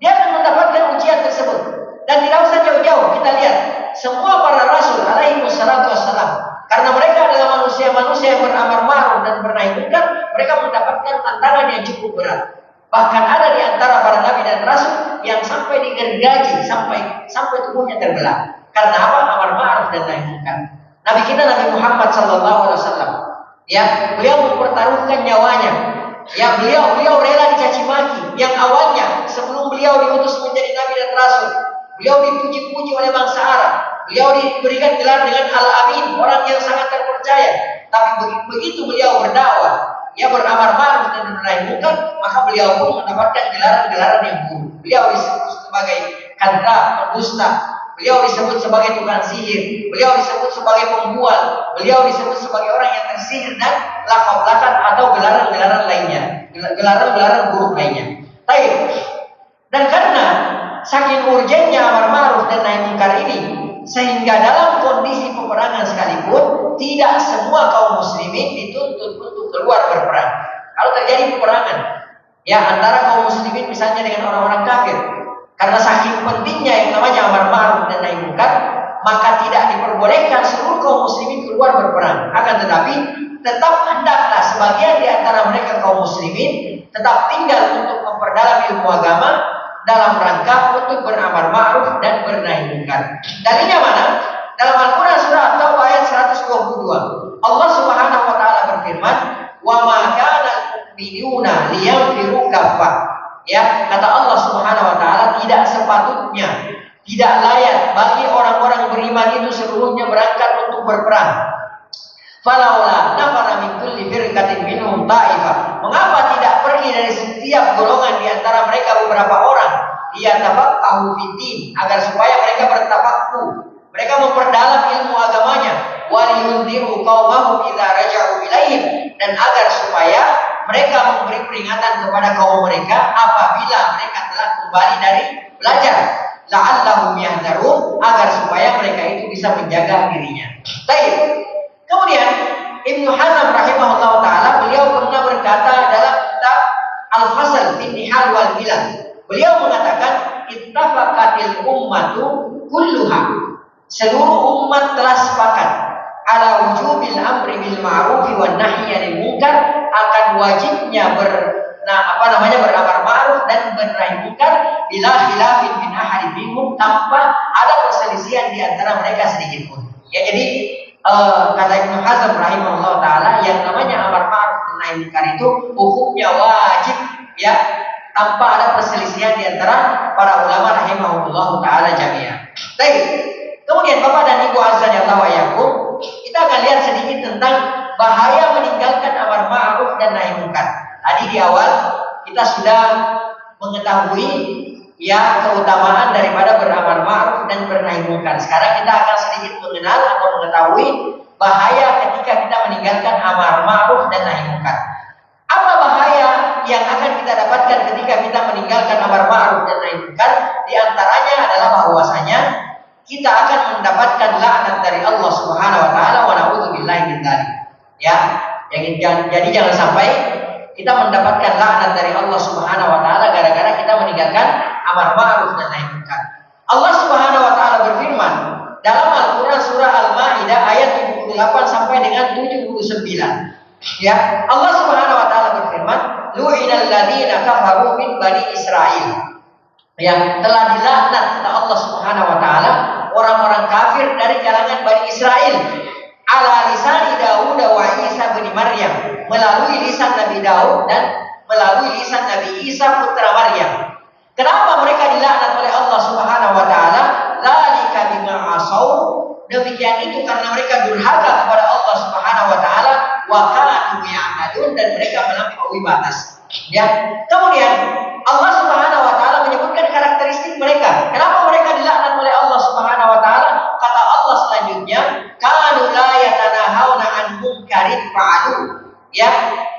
Dia akan mendapatkan ujian tersebut. Dan tidak usah jauh-jauh, kita lihat semua para rasul alaihi wassalatu wassalam, karena mereka adalah manusia-manusia yang beramar ma'ruf dan bernahi munkar, mereka mendapatkan tantangan yang cukup berat. Bahkan ada di antara para nabi dan rasul yang sampai digergaji, sampai tubuhnya terbelah. Karena apa? Amar ma'ruf dan nahi munkar. Nabi kita Nabi Muhammad sallallahu alaihi wasallam, ya, beliau mempertaruhkan nyawanya. Ya, beliau rela dicaci maki. Yang awalnya sebelum beliau diutus menjadi nabi dan rasul, beliau dipuji-puji oleh bangsa Arab. Beliau diberikan gelar dengan Al-Amin, orang yang sangat terpercaya. Tapi begitu beliau berdakwah, ia beramar ma'ruf dan bernahi munkar, maka beliau pun mendapatkan gelaran-gelaran yang buruk. Beliau disebut sebagai kadzdzab, pendusta. Beliau disebut sebagai tukang sihir. Beliau disebut sebagai pembual. Beliau disebut sebagai orang yang tersihir dan lakab-lakab atau gelaran-gelaran lainnya, gelaran-gelaran buruk lainnya. Dan karena saking urgennya amar ma'ruf dan nahi munkar ini, sehingga dalam kondisi peperangan sekalipun tidak semua kaum muslimin dituntut untuk keluar berperang. Kalau terjadi peperangan ya antara kaum muslimin misalnya dengan orang-orang kafir, karena saking pentingnya yang namanya amar ma'ruf dan nahi munkar, maka tidak diperbolehkan seluruh kaum muslimin keluar berperang. Akan tetapi tetap hendaklah sebagian di antara mereka kaum muslimin tetap tinggal untuk memperdalam ilmu agama dalam rangka untuk beramar ma'ruf dan bernahi munkar. Dalilnya mana? Dalam Al-Quran surah At-Taubah ayat 122. Allah Subhanahu wa taala berfirman, "Wa ma kana al-mu'minuna liyanfiru kaffah." Ya, kata Allah Subhanahu wa taala, tidak sepatutnya, tidak layak bagi orang-orang beriman itu seluruhnya berangkat untuk berperang. Falaula nafara min kulli firqatin minhum ta'ifah. Mengapa tidak pergi dari setiap golongan di antara mereka beberapa orang, liyatafaqahu fiddin, agar supaya mereka bertafaqquh, mereka memperdalam ilmu agamanya, wa liyunziru qaumahum idza raja'u ilaihim, dan agar supaya mereka memberi peringatan kepada kaum mereka apabila mereka telah kembali dari belajar, la'allahum yahdharun, agar supaya mereka itu bisa menjaga dirinya. Baik. Kemudian Ibnu Hazm rahimahullah taala, beliau pernah berkata dalam kitab Al-Fasl fi Nihal wal Bilal, beliau mengatakan ittafaqatil ummatu kulluha, seluruh umat telah sepakat ala wujubil amri bil ma'ruf wan nahyi 'anil munkar, akan wajibnya beramar ma'ruf dan bernahi munkar bila khilafin min ahadin minhum, tanpa ada perselisihan di antara mereka sedikit pun. Ya, jadi kata Ibnu Hazm rahimahullah taala, yang namanya amar ma'ruf dan nahi munkar itu hukumnya wajib, ya, tanpa ada perselisihan di antara para ulama rahimahullah taala jami'an. Baik. Kemudian Bapak dan Ibu azan ya Allah yakum, kita akan lihat sedikit tentang bahaya meninggalkan amar ma'ruf dan nahi munkar. Tadi di awal kita sudah mengetahui ya keutamaan daripada beramal ma'ruf dan bernahi munkar. Sekarang kita akan sedikit mengenal atau mengetahui bahaya ketika kita meninggalkan amar ma'ruf dan nahi munkar. Apa bahaya yang akan kita dapatkan ketika kita meninggalkan amar ma'ruf dan nahi munkar? Di antaranya adalah bahwasanya kita akan mendapatkan laknat dari Allah Subhanahu wa taala wa na'udzubillahi min dzalik. Ya, jadi jangan sampai kita mendapatkan laknat dari Allah Subhanahu wa taala gara-gara kita meninggalkan amar ma'ruf dan nahi munkar. Allah Subhanahu wa taala berfirman dalam Al-Qur'an surah Al-Maidah ayat 78 sampai dengan 79. Ya, Allah Subhanahu wa taala berfirman, "Lu'inal ladzina kafaru min bani Israil." Ya, telah dilaknat kata Allah Subhanahu wa taala orang-orang kafir dari kalangan Bani Israel ala lisan Daud wa Isa bin Maryam, melalui lisan Nabi Daud dan melalui lisan Nabi Isa putra Maryam. Kenapa mereka dilaknat oleh Allah Subhanahu wa taala? Dzalika bima asau, demikian itu karena mereka durhaka kepada Allah Subhanahu wa taala, wa kanu ya'tadun, dan mereka melampaui batas. Ya. Kemudian Allah Subhanahu wa taala menyebutkan karakteristik mereka. Kenapa mereka dilaknat oleh Allah Subhanahu wa taala? Kata Allah selanjutnya, kanu la yatanahawna an munkarin fa'alu. Ya,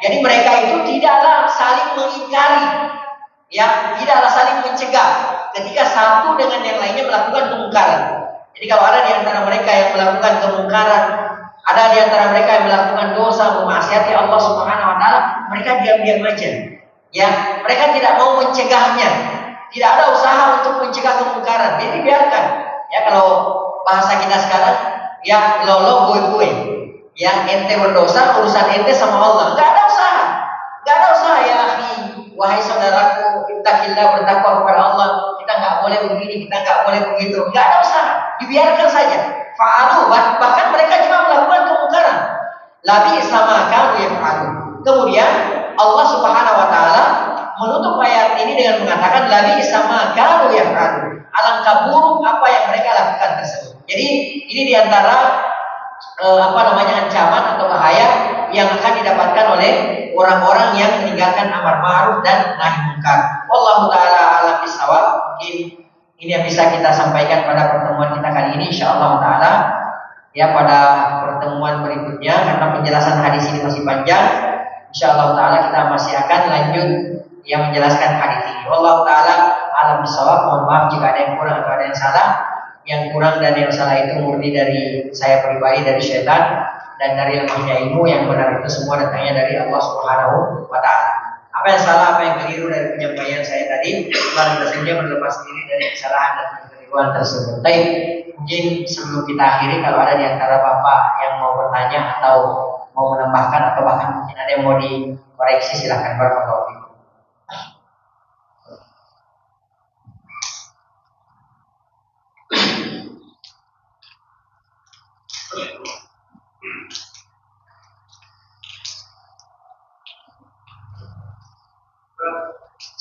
jadi mereka itu tidaklah saling mengingkari, ya, tidaklah saling mencegah ketika satu dengan yang lainnya melakukan kemungkaran. Jadi kalau ada di antara mereka yang melakukan kemungkaran, ada di antara mereka yang melakukan dosa, memaksiati Allah Subhanahu wa taala, mereka diam-diam aja. Ya, mereka tidak mau mencegahnya. Tidak ada usaha untuk mencegah kemungkaran. Jadi biarkan. Ya, kalau bahasa kita sekarang, ya lolo gue. Ya, ente berdosa, urusan ente sama Allah. Enggak ada usaha. Enggak ada usaha ya, akhi. Wahai saudaraku, ittaqillah, bertakwa kepada Allah. Kita enggak boleh begini, kita enggak boleh begitu. Enggak ada usaha. Dibiarkan saja. Fa'alu, bahkan mereka juga melakukan kemungkaran. Labi sama kamu yang fa'alu. Kemudian Allah Subhanahu wa taala menutup ayat ini dengan mengatakan labi sama kamu yang fa'alu. Alangkah buruk apa yang mereka lakukan tersebut. Jadi ini diantara ancaman atau bahaya yang akan didapatkan oleh orang-orang yang meninggalkan amar ma'ruf dan nahi munkar. Wallahu taala alam bisawab. Mungkin ini yang bisa kita sampaikan pada pertemuan kita kali ini, insyaallah taala. Ya, pada pertemuan berikutnya karena penjelasan hadis ini masih panjang, insyaallah taala kita masih akan lanjut yang menjelaskan hadis ini. Wallahu taala alam bisawab. Mohon maaf jika ada yang kurang atau ada yang salah. Yang kurang dan yang salah itu murni dari saya pribadi, dari syaitan, dan dari lemahnya ilmu. Yang benar itu semua datangnya dari Allah Subhanahu wa taala. Apa yang salah, apa yang keliru dari penyampaian saya tadi, mari kita berlepas diri dari kesalahan dan kekeliruan tersebut. Baik, mungkin sebelum kita akhiri, kalau ada di antara Bapak yang mau bertanya atau mau menambahkan atau bahkan mungkin ada yang mau dikoreksi, silakan. Barakallahu fikum.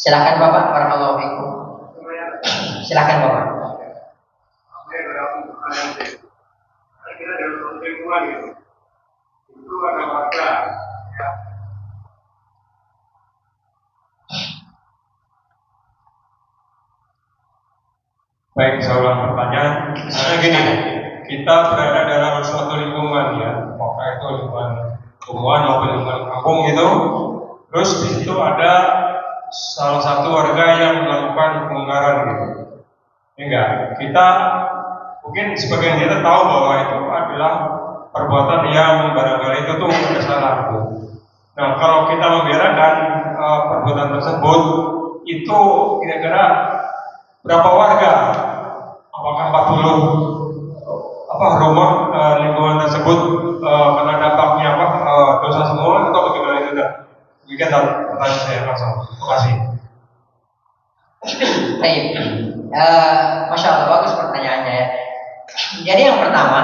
Silakan Bapak, barakallahu fikum. Silakan Bapak. Kita dalam lingkungan itu ada warga. Ya. Baik, saya ulang pertanyaan. Misalnya gini, kita berada dalam suatu lingkungan, ya, apakah itu lingkungan tumbuhan maupun lingkungan kampung gitu. Terus di situ ada salah satu warga yang melakukan kemungkaran gitu. Enggak, kita mungkin sebagian kita tahu bahwa itu adalah perbuatan yang barangkali itu tuh salah. Nah, kalau kita membiarkan perbuatan tersebut, itu kira-kira berapa warga? Apakah 40 rumah lingkungan tersebut kena dampaknya dosa semua atau bagaimana itu? Demikian pertanyaan saya langsung. Terima kasih. Baik, masya Allah, bagus pertanyaannya ya. Jadi yang pertama,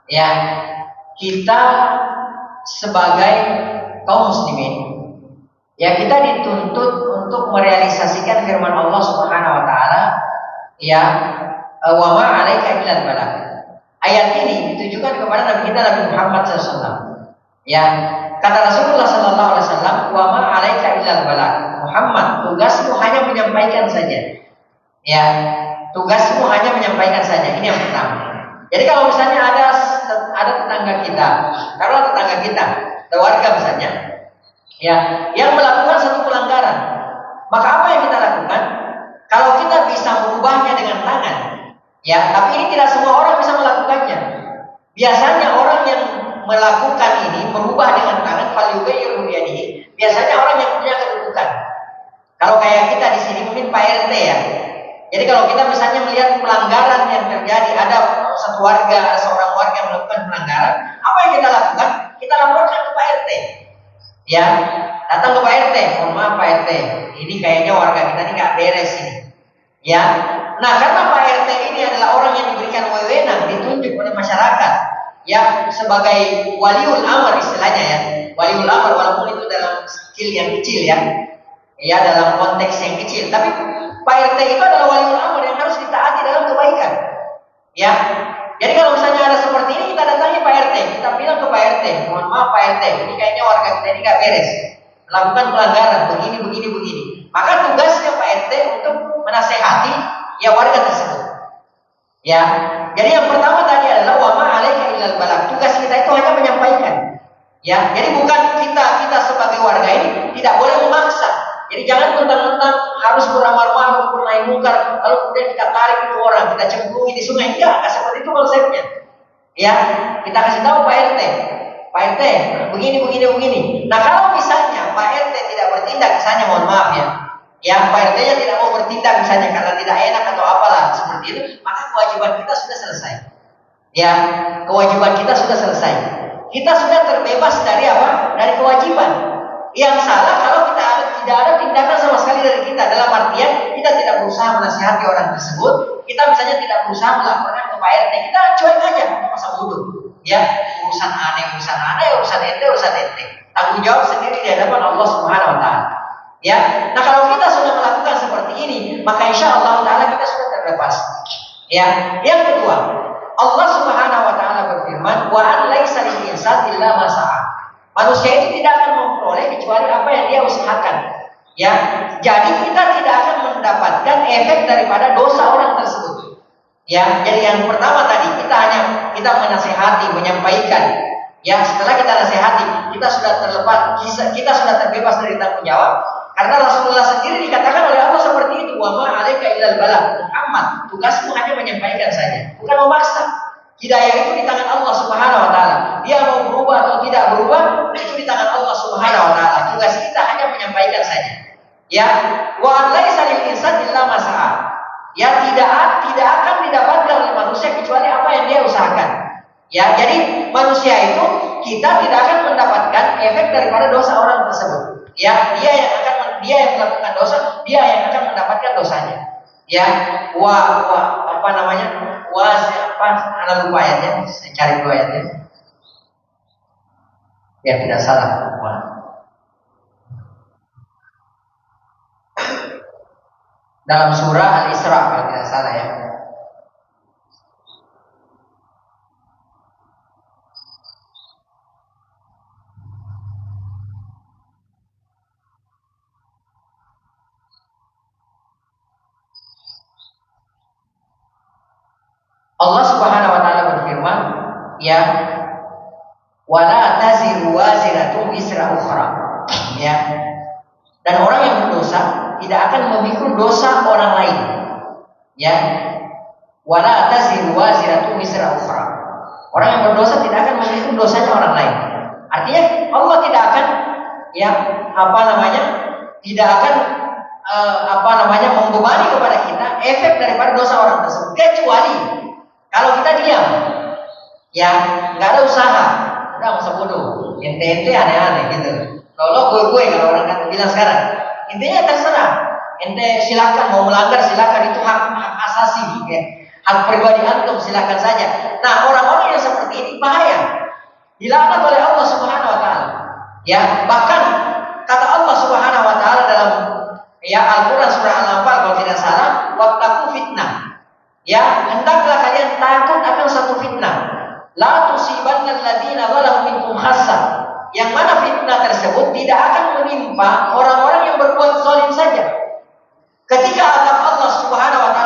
ya, kita sebagai kaum muslimin, ya, kita dituntut untuk merealisasikan firman Allah Subhanahu wa taala, ya, wa ma 'alaika illal balagh. Ayat ini ditujukan kepada Nabi kita Nabi Muhammad SAW. Ya, kata Rasulullah sallallahu alaihi wasallam, "Wa ma 'alaika illal balagh." Muhammad, tugasmu hanya menyampaikan saja. Ya, tugasmu hanya menyampaikan saja. Ini yang pertama. Jadi kalau misalnya ada tetangga kita, taruhlah tetangga kita, ada warga misalnya, ya, yang melakukan satu pelanggaran, maka apa yang kita lakukan? Kalau kita bisa merubahnya dengan tangan, ya, tapi ini tidak semua orang bisa melakukannya. Biasanya orang yang melakukan ini merubah dengan tangan, falyughayyirhu biyadihi. Biasanya orang yang punya kedudukan. Kalau kayak kita di sini mungkin Pak RT ya. Jadi kalau kita misalnya melihat pelanggaran yang terjadi, ada satu warga, ada seorang warga yang melakukan pelanggaran, apa yang kita lakukan? Kita laporkan ke Pak RT. Ya, datang ke Pak RT. Mohon maaf Pak RT, ini kayaknya warga kita ini nggak beres ini. Ya, nah karena Pak RT ini adalah orang yang diberikan wewenang, ditunjuk oleh masyarakat, ya sebagai waliul amr istilahnya ya, waliul amr walaupun itu dalam skill yang kecil ya dalam konteks yang kecil, tapi Pak RT itu adalah waliul amr yang harus ditaati dalam kebaikan. Ya, jadi kalau misalnya ada seperti ini, kita datangi Pak RT, kita bilang ke Pak RT, mohon maaf Pak RT, ini kayaknya warga kita ini nggak beres, melakukan pelanggaran begini. Maka tugasnya Pak RT untuk menasehati ya warga tersebut. Ya, jadi yang pertama tadi adalah wa ma 'alaika illal balagh. Tugas kita itu hanya menyampaikan. Ya, jadi bukan kita sebagai warga ini tidak boleh memaksa. Jadi jangan mentang-mentang harus beramal ma'ruf nahi munkar lalu kemudian kita tarik itu orang, kita cemplungi di sungai. Enggak seperti itu konsepnya. Ya, kita kasih tahu Pak RT. Pak RT, begini. Nah, kalau misalnya Pak RT tidak bertindak, misalnya mohon maaf ya Pak RT-nya tidak mau bertindak misalnya karena tidak enak atau apalah seperti itu, maka kewajiban kita sudah selesai. Ya, kewajiban kita sudah selesai. Kita sudah terbebas dari apa? Dari kewajiban. Yang salah kalau tidak ada tindakan sama sekali dari kita, dalam artian kita tidak berusaha menasihati orang tersebut, kita misalnya tidak berusaha melaporkan ke Pak RT, kita cuek aja masa bodoh. Ya, urusan aneh, urusan ente. Tanggung jawab sendiri di hadapan Allah Subhanahu wa taala. Ya, nah kalau kita sudah melakukan seperti ini, maka insya Allah Taala kita sudah terlepas. Ya, yang kedua, Allah Subhanahu Wa Taala berfirman, wa an laisa lil insani illa ma sa'a. Manusia itu tidak akan memperoleh kecuali apa yang dia usahakan. Ya, jadi kita tidak akan mendapatkan efek daripada dosa orang tersebut. Ya, jadi yang pertama tadi kita menasehati, menyampaikan. Ya, setelah kita nasihati, kita sudah terlepas, kita sudah terbebas dari tanggung jawab. Karena Rasulullah sendiri dikatakan oleh Allah seperti itu, wa ma 'alaika illal balagh. Muhammad, tugasmu hanya menyampaikan saja, bukan memaksa. Hidayah itu di tangan Allah Subhanahu wa taala. Dia mau berubah atau tidak berubah, itu di tangan Allah Subhanahu wa taala. Tugas kita hanya menyampaikan saja. Ya, wa laisa lil insani illa ma sa'a. Ya, tidak akan didapatkan oleh manusia kecuali apa yang dia usahakan. Ya, jadi manusia itu kita tidak akan mendapatkan efek daripada dosa orang tersebut. Ya, dia yang melakukan dosa, dia yang akan mendapatkan dosanya. Ya, ana lupa ayatnya, saya cari dulu ayatnya. Ya, tidak salah. Dalam surah Al-Isra kalau tidak salah ya. Allah Subhanahu wa taala berfirman, ya, wala taziru waziratun wisra ukhra. Ya. Dan orang yang berdosa tidak akan memikul dosa orang lain. Ya. Wala taziru waziratun wisra ukhra. Orang yang berdosa tidak akan memikul dosanya orang lain. Artinya Allah tidak akan tidak akan membebani kepada kita efek daripada dosa orang tersebut, kecuali kalau kita diam, ya nggak ada usaha, udah masa bodoh, ente aneh-aneh gitu. Kalau gue kalau orang kan bilang sekarang, intinya terserah, ente silakan mau melanggar silakan, itu hak asasi, ya. Hak pribadi antum silakan saja. Nah, orang-orang yang seperti ini bahaya, dilaknat oleh Allah Subhanahu Wa Taala. Ya, bahkan kata Allah Subhanahu Wa Taala dalam Al-Quran surah Al-Anfal kalau tidak salah, wattaqu fitnah. Ya, hendaklah kalian takut akan satu fitnah. La tusibanna alladziina zalamu minkum khassah. Yang mana fitnah tersebut tidak akan menimpa orang-orang yang berbuat zalim saja. Ketika azab Allah Subhanahu wa taala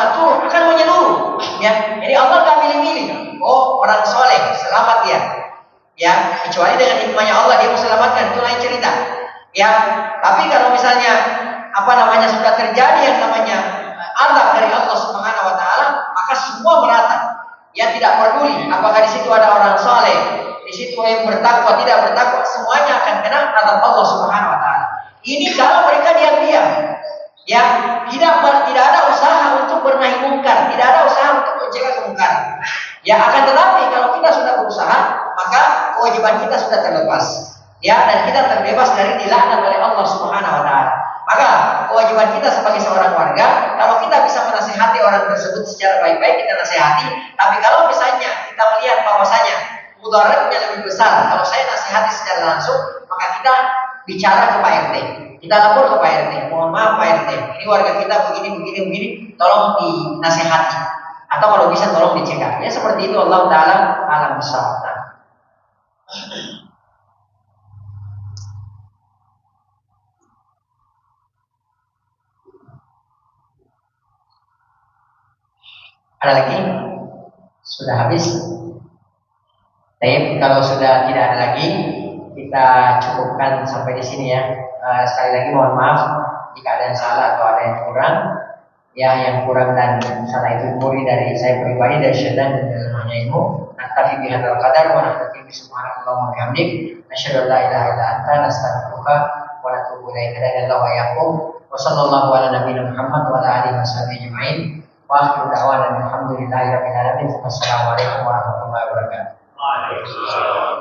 kecuali dengan hikmahnya Allah dia mau selamatkan, itu lain cerita. Ya, tapi kalau misalnya sudah terjadi yang namanya azab dari Allah Subhanahu wa taala, maka semua merata. Ya, tidak peduli apakah di situ ada orang soleh, di situ yang bertakwa, tidak bertakwa, semuanya akan kena azab Allah Subhanahu wa taala. Ini kalau mereka diam-diam. Ya, tidak ada usaha untuk bernahi mungkar, tidak ada usaha untuk mencegah kemungkaran. Ya, akan tetapi kalau kita sudah berusaha, maka kewajiban kita sudah terlepas. Ya, dan kita terbebas dari dilaknat oleh Allah Subhanahu wa taala. Maka kewajiban kita sebagai seorang warga, kalau kita bisa menasihati orang tersebut secara baik-baik, kita nasihati. Tapi kalau misalnya kita melihat bahwasanya mudaratnya lebih besar, kalau saya nasihati secara langsung, maka kita bicara ke Pak RT. Kita lapor ke Pak RT. Mohon maaf Pak RT, ini warga kita begini, tolong dinasihati. Atau kalau bisa tolong dicegah. Ya seperti itu, Allah Ta'ala alam bisawab. Ada lagi? Sudah habis? Tapi kalau sudah tidak ada lagi, kita cukupkan sampai di sini ya. Sekali lagi mohon maaf jika ada yang salah atau ada yang kurang. Ya, yang kurang dan salah itu murni dari saya pribadi, dari syaitan dan dari lemahnya ilmu. Naktafi bihadzal qadar wa naktafi bi subhanakallahumma wa bihamdik nasyhadu an la ilaha illa anta nastaghfiruka wa natubu ilaika. Wa iyyakum wa sallallahu ala nabiyina Muhammad wa ala alihi washabihi ajma'in. Wa akhiru da'wana alhamdulillahi rabbil alamin. Wassalamualaikum warahmatullahi wabarakatuh. Waalaikumsalam.